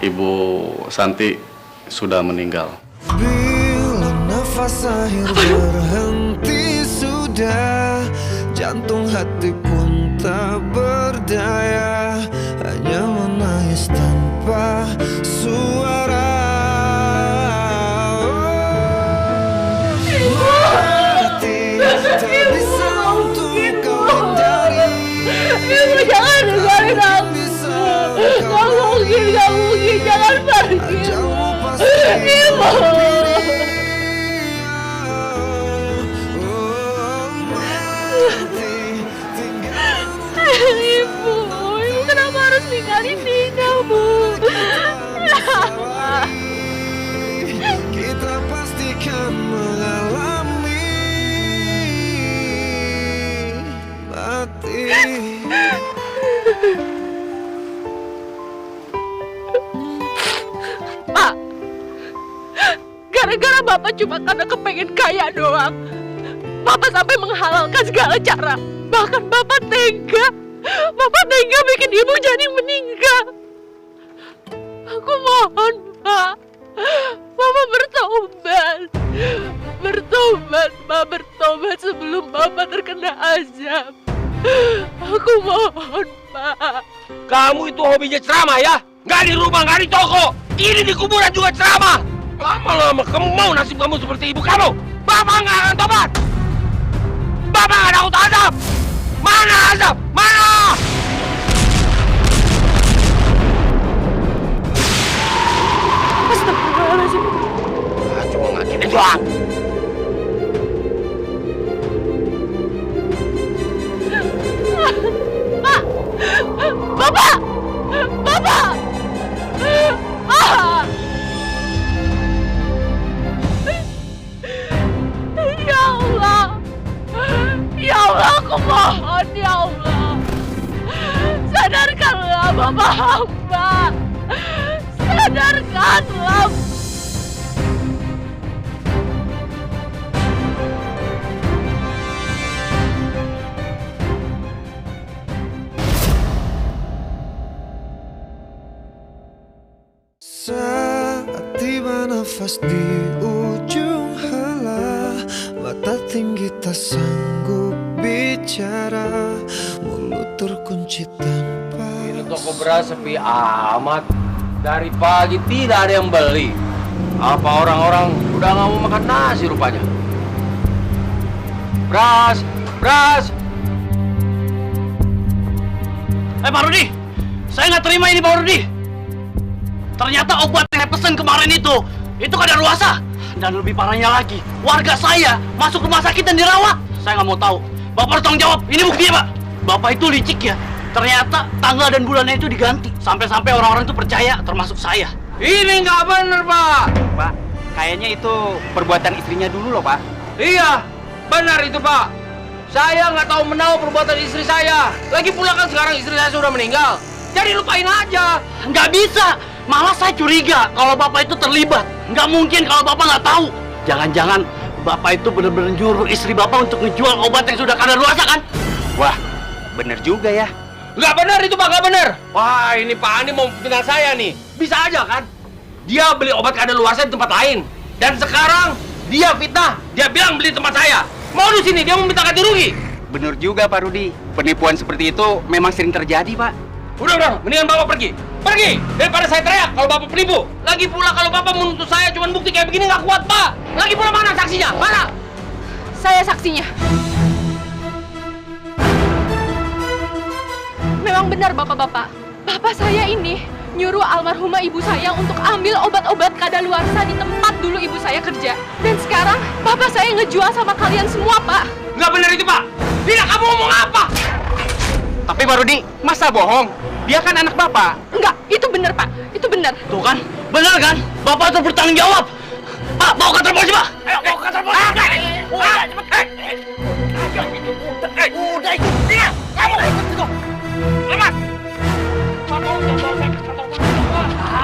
S12: Ibu Santi sudah meninggal.
S11: Bila nafas akhir berhenti sudah, jantung hati pun tak berdaya, hanya menangis tanpa suara. Hati tak bisa untuk kau hindari.
S2: Ibu jangan tinggalin aku. Gak mungkin, jangan pergi. Ibu. Ibu kenapa harus ninggalin Dina, Bu?
S11: Kita pastikan mengalami mati.
S2: Pak, gara-gara Bapak cuma karena kepengen kaya doang, Bapak sampai menghalalkan segala cara. Bahkan Bapak tega bikin Ibu jadi meninggal. Aku mohon, Pak, Bapak bertobat. Pak, bertobat sebelum Bapak terkena azab. Aku mohon, Pak.
S4: Kamu itu hobinya ceramah ya? Nggak di rumah, nggak di toko. Ini di kuburan juga ceramah. Lama-lama kamu mau nasib kamu seperti ibu kamu. Bapak nggak akan tobat. Bapak nggak takut azab. Mana azab? Mana?
S2: Astagfirullahaladzim.
S4: Cuma ngagetin doang.
S2: Pak! Bapak! Bapak! Ah! Ya Allah! Ya Allah, aku mohon, ya Allah! Sadarkanlah Bapak hamba! Sadarkanlah!
S11: Saat tiba nafas di ujung hala, mata tinggi tak sanggup bicara, mulut terkunci tanpa.
S4: Ini toko beras sepi amat. Dari pagi tidak ada yang beli. Apa orang-orang udah nggak mau makan nasi rupanya? Beras, beras.
S8: Pak Rudi, saya nggak terima ini Pak Rudi. Ternyata obat yang saya pesan kemarin itu kadaluarsa. Dan lebih parahnya lagi, warga saya masuk rumah sakit dan dirawat. Saya nggak mau tahu. Bapak harus tanggung jawab. Ini buktinya, Pak. Bapak itu licik ya. Ternyata tanggal dan bulannya itu diganti. Sampai-sampai orang-orang itu percaya, termasuk saya.
S4: Ini nggak bener, Pak.
S13: Pak, kayaknya itu perbuatan istrinya dulu loh, Pak.
S4: Iya, benar itu, Pak. Saya nggak tahu menahu perbuatan istri saya. Lagi pula kan sekarang istri saya sudah meninggal. Jadi lupain aja.
S8: Nggak bisa. Malah saya curiga kalau Bapak itu terlibat. Nggak mungkin kalau Bapak nggak tahu. Jangan-jangan Bapak itu benar-benar nyuruh istri Bapak untuk ngejual obat yang sudah kadaluarsa kan?
S13: Wah, bener juga ya.
S4: Nggak benar itu, Pak, nggak benar. Wah, ini Pak Ani mau fitnah saya nih. Bisa aja kan? Dia beli obat kadaluarsa di tempat lain. Dan sekarang dia fitnah. Dia bilang beli di tempat saya. Mau di sini, dia mau minta ganti rugi.
S13: Bener juga Pak Rudi. Penipuan seperti itu memang sering terjadi, Pak.
S4: Udah, mendingan Bapak pergi. Pergi! Daripada saya teriak kalau Bapak penipu. Lagi pula kalau Bapak menuntut saya cuma bukti kayak begini nggak kuat, Pak. Lagi pula mana saksinya? Mana?
S9: Saya saksinya. Memang benar Bapak-bapak. Bapak saya ini nyuruh almarhumah ibu saya untuk ambil obat-obat kadaluarsa di tempat dulu ibu saya kerja. Dan sekarang Bapak saya ngejual sama kalian semua, Pak.
S4: Nggak benar itu, Pak. Dina, kamu ngomong apa?
S13: Tapi Pak Rudi, masa bohong? Dia kan anak Bapak.
S9: Enggak, itu benar, Pak. Itu benar.
S8: Tuh kan, benar kan? Bapak harus bertanggung jawab. Pak, bawa ke kantor polisi, Pak.
S4: Ayo, bawa ke kantor polisi. Udah, cepet. Udah ikut. Dina, kamu ikut juga. Lepas.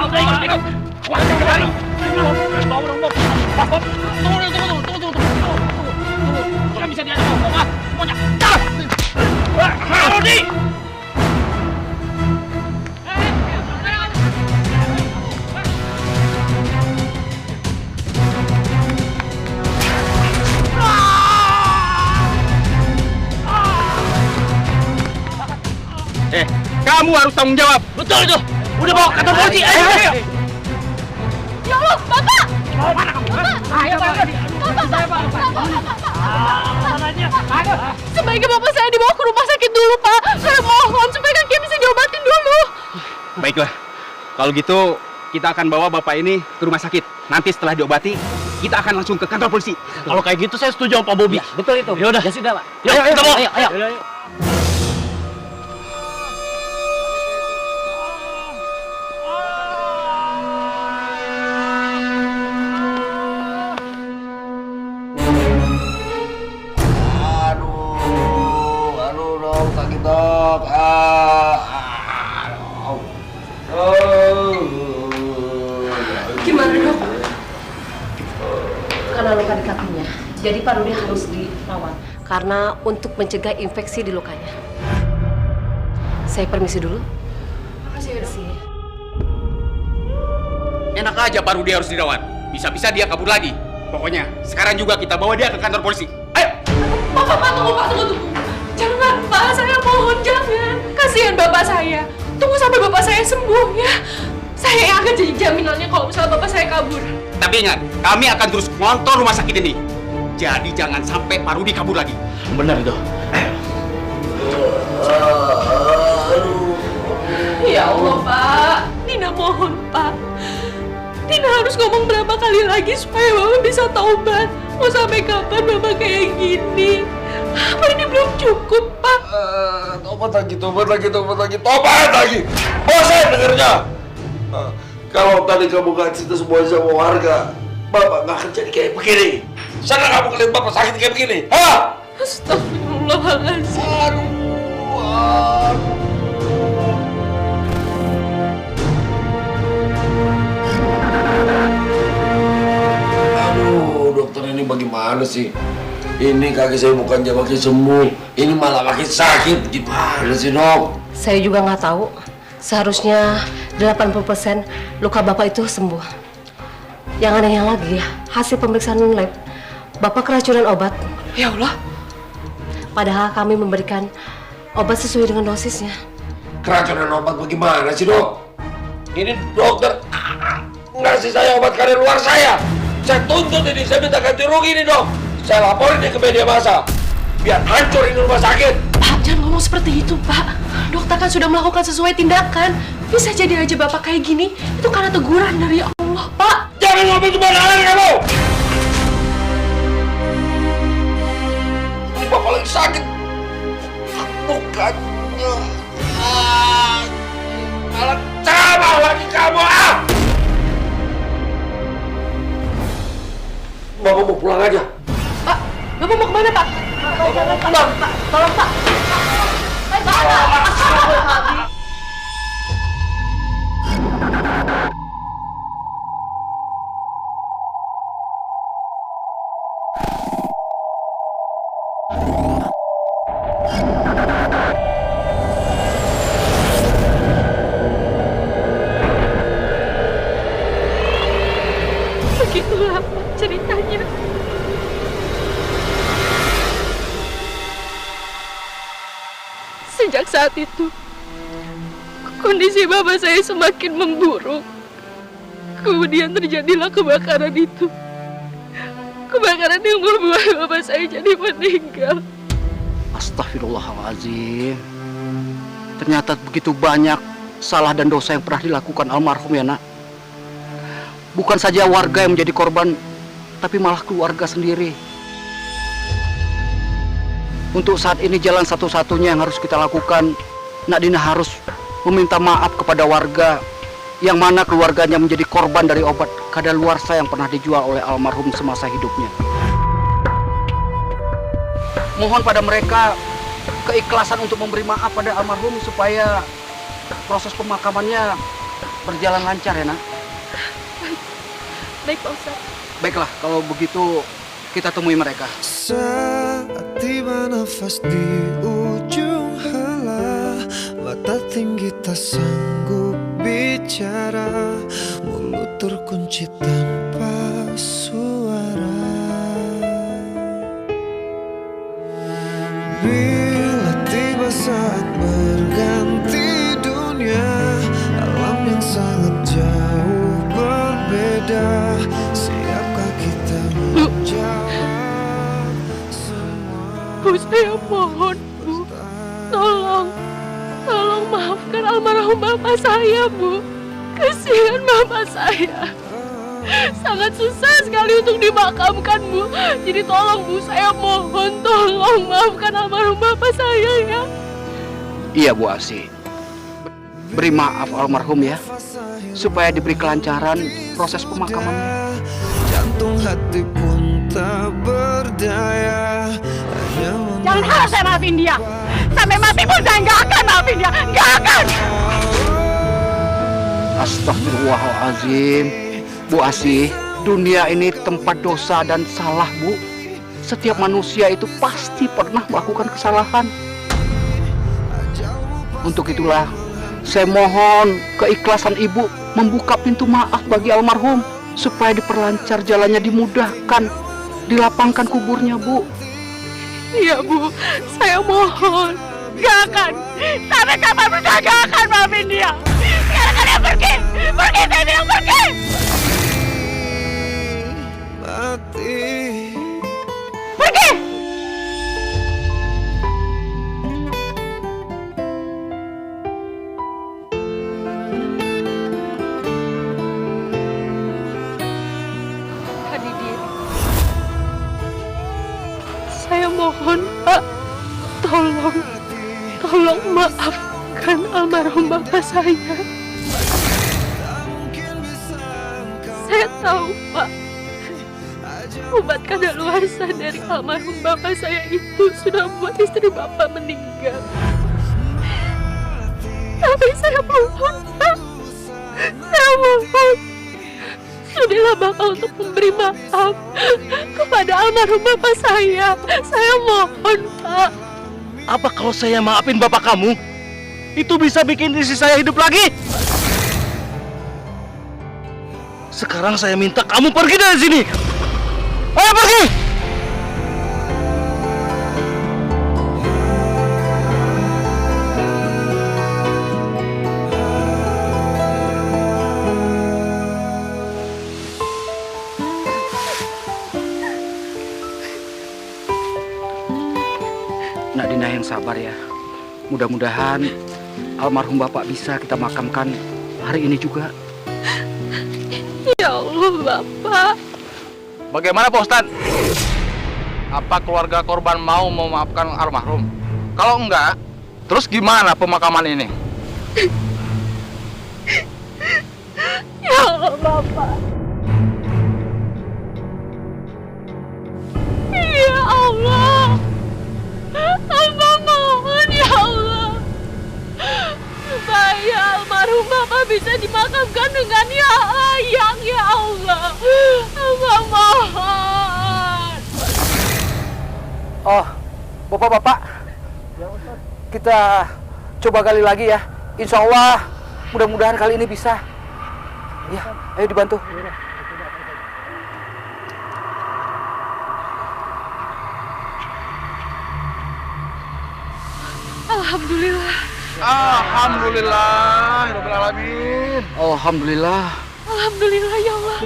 S4: Udah ikut. Wah, jangan. Bawa dong, Bob. Tunggu. Nggak bisa diajak ngomong, ah. Semuanya. Rudi! kamu harus tanggung jawab. Betul itu. Udah bawa ke kantor polisi. Ayo.
S9: Ya Allah, Bapak!
S1: Mau mana kamu? Ayo, Pak.
S9: Sebaiknya Bapak saya dibawa ke rumah sakit dulu, Pak. Saya mohon supaya kakinya bisa diobatin dulu.
S15: Baiklah, kalau gitu kita akan bawa bapak ini ke rumah sakit. Nanti setelah diobati, kita akan langsung ke kantor polisi.
S4: Kalau kayak gitu saya setuju sama Pak Bobi.
S6: Betul itu.
S4: Ya udah.
S6: Ya sudah, Pak.
S4: Yuk, kita bawa.
S6: Ayo.
S1: Aduh dong, sakit dok.
S10: Gimana dok? Karena luka di kakinya, jadi Pak Rudi harus dirawat. Karena untuk mencegah infeksi di lukanya. Saya permisi dulu.
S9: Makasih ya, dok.
S15: Enak aja Pak Rudi harus dirawat. Bisa-bisa dia kabur lagi. Pokoknya sekarang juga kita bawa dia ke kantor polisi. Ayo!
S9: Pak, tunggu. Jangan, Pak. Saya mohon, jangan. Kasihan Bapak saya. Tunggu sampai Bapak saya sembuh, ya. Saya yang akan jadi jaminannya kalau misalnya Bapak saya kabur.
S15: Tapi ingat, kami akan terus ngontrol rumah sakit ini. Jadi jangan sampai Pak Rudi kabur lagi.
S4: Benar itu.
S9: Ya Allah, Pak. Nina mohon, Pak. Nina harus ngomong berapa kali lagi supaya Bapak bisa taubat. Mau sampai kapan Bapak kayak gini? Apa ini belum cukup, Pak?
S1: Tobat lagi. Bosan dengernya. Kalau tadi kamu gak cerita semuanya sama warga, Bapak gak akan jadi kayak begini. Sana kamu ngeliat Bapak sakit kayak begini, ha?
S9: Astagfirullahaladzim.
S1: Aduh, dokter ini bagaimana sih? Ini kaki saya bukannya makin sembuh, ini malah makin sakit. Gimana sih, dok?
S10: Saya juga nggak tahu. Seharusnya 80% luka Bapak itu sembuh. Yang anehnya lagi ya, hasil pemeriksaan lab, Bapak keracunan obat.
S9: Ya Allah.
S10: Padahal kami memberikan obat sesuai dengan dosisnya.
S1: Keracunan obat bagaimana sih, dok? Ini dokter ngasih saya obat kadaluarsa saya. Saya tuntut ini, saya minta ganti rugi ini, dok. Saya laporin dia ke media massa. Biar hancur ini rumah sakit.
S9: Pak, jangan ngomong seperti itu, Pak. Dokter kan sudah melakukan sesuai tindakan. Bisa jadi aja Bapak kayak gini, itu karena teguran dari Allah, Pak.
S1: Jangan ngomong sembarangan kamu. Ini Bapak lagi sakit. Bukannya. Malah ceramah lagi kamu, Bapak mau pulang aja.
S9: Pak, Bapak mau kemana, Pak?
S1: Jangan pulang, Pak. Tolong, Pak.
S9: Begitulah ceritanya. Sejak saat itu, kondisi Bapak saya semakin memburuk. Kemudian terjadilah kebakaran itu. Kebakaran yang membuat Bapak saya jadi meninggal.
S3: Astagfirullahaladzim. Ternyata begitu banyak salah dan dosa yang pernah dilakukan almarhum ya, nak. Bukan saja warga yang menjadi korban, tapi malah keluarga sendiri. Untuk saat ini jalan satu-satunya yang harus kita lakukan, Nak Dina harus meminta maaf kepada warga yang mana keluarganya menjadi korban dari obat kadaluarsa yang pernah dijual oleh almarhum semasa hidupnya. Mohon pada mereka keikhlasan untuk memberi maaf pada almarhum supaya proses pemakamannya berjalan lancar ya, Nak.
S9: Baik, Pak Ustadz.
S3: Baiklah, kalau begitu kita temui mereka.
S11: Saat tiba nafas di ujung hala, mata tinggi tak sanggup bicara, mulut terkunci tanpa suara. Bila tiba saat berganti dunia,
S9: Bu, saya mohon, Bu. Tolong maafkan almarhum bapak saya, Bu. Kasihan bapak saya. Sangat susah sekali untuk dimakamkan, Bu. Jadi tolong, Bu, saya mohon, tolong maafkan almarhum bapak saya ya.
S15: Iya Bu Asih. Beri maaf almarhum ya, supaya diberi kelancaran proses pemakamannya.
S11: Jantung hati pun tak berdaya.
S2: Jangan harap saya maafin dia. Sampai mati pun saya nggak akan maafin dia. Nggak akan.
S15: Astagfirullahaladzim. Bu Asih, dunia ini tempat dosa dan salah, Bu. Setiap manusia itu pasti pernah melakukan kesalahan. Untuk itulah, saya mohon keikhlasan Ibu membuka pintu maaf bagi almarhum supaya diperlancar jalannya, dimudahkan, dilapangkan kuburnya, Bu.
S9: Iya, Bu. Saya mohon.
S2: Nggak akan. Sampai kapanpun saya nggak akan maafin dia. Sekarang kalian pergi. Pergi, saya bilang pergi. Pergi.
S9: Saya mohon, Pak, tolong maafkan almarhum bapak saya. Saya tahu, Pak, obat kadaluarsa dari almarhum bapak saya itu sudah membuat istri bapak meninggal. Tapi saya mohon, Pak, saya mohon, sudilah Bapak untuk memberi maaf kepada almarhum bapak saya. Saya mohon, Pak.
S3: Apa kalau saya maafin bapak kamu, itu bisa bikin istri saya hidup lagi? Sekarang saya minta kamu pergi dari sini. Ayo pergi!
S15: Nak Dina yang sabar ya. Mudah-mudahan almarhum bapak bisa kita makamkan hari ini juga.
S9: Ya Allah, Bapak.
S5: Bagaimana Pak Ustadz? Apa keluarga korban mau memaafkan almarhum? Kalau enggak, terus gimana pemakaman ini?
S9: Ya Allah, Bapak. Ya Allah. Hamba mohon, ya Allah, supaya almarhum Bapak bisa dimakamkan dengan yang layak, ya Allah. Hamba mohon.
S3: Oh, bapak-bapak, kita coba gali lagi ya. Insya Allah, mudah-mudahan kali ini bisa. Ya, ayo dibantu.
S9: Alhamdulillah.
S5: Alhamdulillah, Rabbil Alamin.
S15: Alhamdulillah.
S9: Alhamdulillah, ya Allah.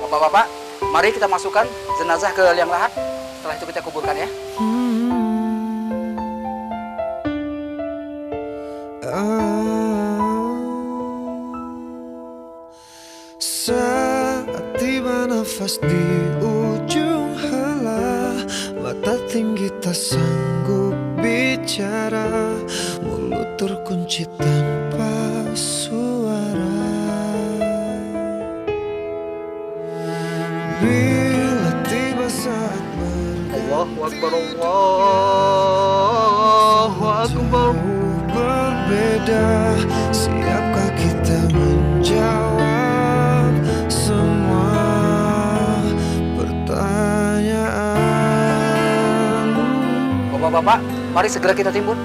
S15: Bapak-bapak, mari kita masukkan jenazah ke liang lahat. Setelah itu kita kuburkan ya.
S11: Saat tiba nafas di ujung hala, mata tinggi tak sanggup bicara, mulut terkunci tanpa suara. Bila tiba saat
S3: Allahu Akbar, Allahu Akbar.
S11: Berbeda, siapkah kita menjawab semua pertanyaan?
S15: Bapak-bapak, mari segera kita timbun.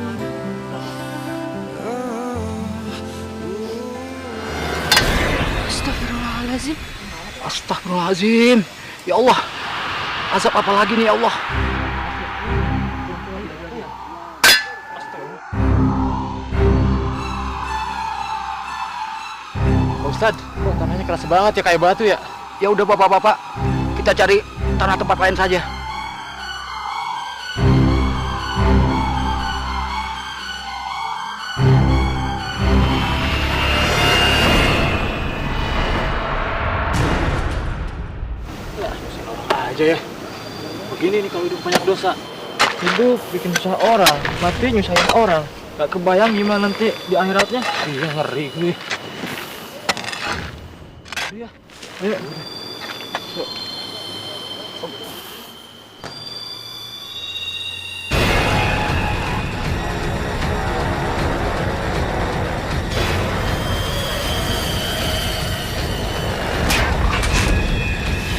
S9: Astagfirullahaladzim.
S15: Astagfirullahaladzim. Ya Allah, azab apa lagi nih ya Allah?
S3: Ustadz, kok tanahnya keras banget ya, kayak batu ya?
S15: Ya udah bapak-bapak, kita kita cari tanah tempat lain saja.
S3: Aja ya. Begini nih kalau hidup banyak dosa. Hidup bikin susah orang, mati nyusahin orang. Gak kebayang gimana nanti di akhiratnya. Iya ngeri gue. Iya. Ayo.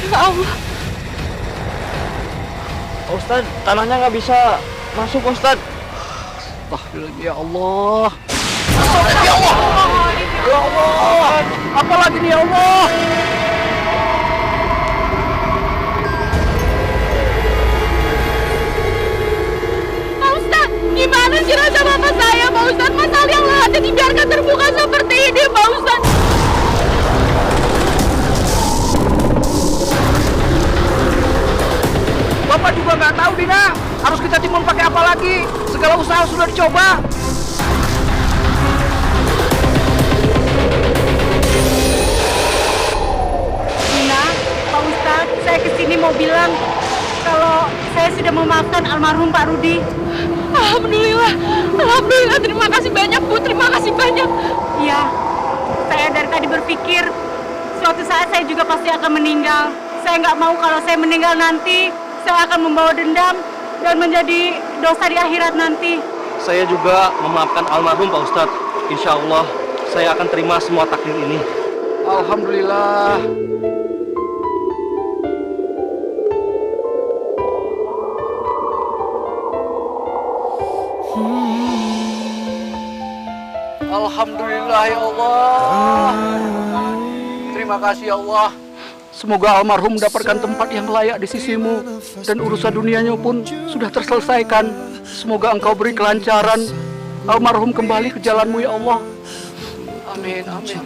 S9: Ya Allah.
S3: Ustaz, tanahnya nggak bisa masuk, Ustaz.
S15: Ya Allah. Ya Allah. Ya Allah. Apa lagi nih ya Allah?
S2: Pak Ustadz, gimana sih rasa bapak saya, Pak Ustadz? Masalah yang lahatnya dibiarkan terbuka seperti ini, Pak Ustadz.
S15: Bapak juga nggak tahu, Dina. Harus kita timbun pakai apa lagi? Segala usaha sudah dicoba.
S2: Dina, Pak Ustadz, saya kesini mau bilang kalau saya sudah memaafkan almarhum Pak Rudi.
S9: Alhamdulillah, alhamdulillah. Terima kasih banyak, Bu. Terima kasih banyak.
S2: Iya, saya dari tadi berpikir suatu saat saya juga pasti akan meninggal. Saya nggak mau kalau saya meninggal nanti saya akan membawa dendam dan menjadi dosa di akhirat nanti.
S3: Saya juga memaafkan almarhum Pak Ustadz. Insya Allah saya akan terima semua takdir ini.
S15: Alhamdulillah. Alhamdulillah ya Allah. Terima kasih ya Allah. Semoga almarhum mendapatkan tempat yang layak di sisimu dan urusan dunianya pun sudah terselesaikan. Semoga engkau beri kelancaran, almarhum kembali ke jalanmu ya Allah. Amin, amin.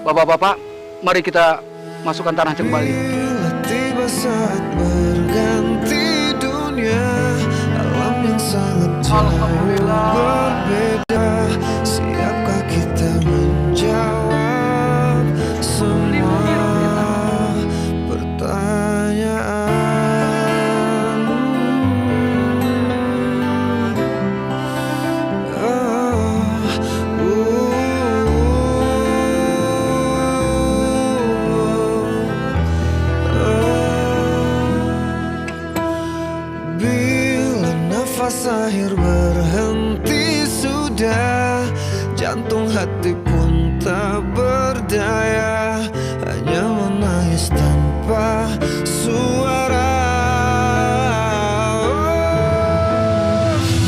S15: Bapak-bapak, mari kita masukkan tanahnya kembali.
S11: Tiba saat berganti dunia, alam yang sangat jauh berbeda. Siapkah kita menjawab semua pertanyaan? Bila nafas akhir berhenti sudah, jantung hati pun tak berdaya, hanya menangis tanpa suara.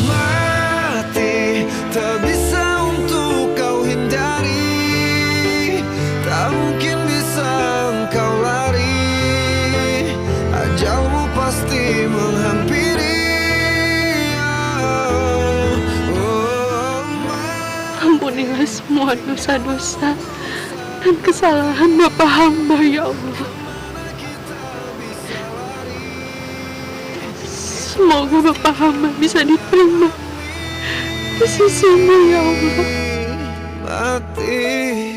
S11: Mati tak bisa untuk kau hindari, tak mungkin bisa engkau lari, ajalmu pasti menghampiri.
S9: Ampunilah semua dosa-dosa dan kesalahan Bapak hamba ya Allah. Semoga Bapak hamba bisa diterima di sisimu ya Allah.
S11: Mati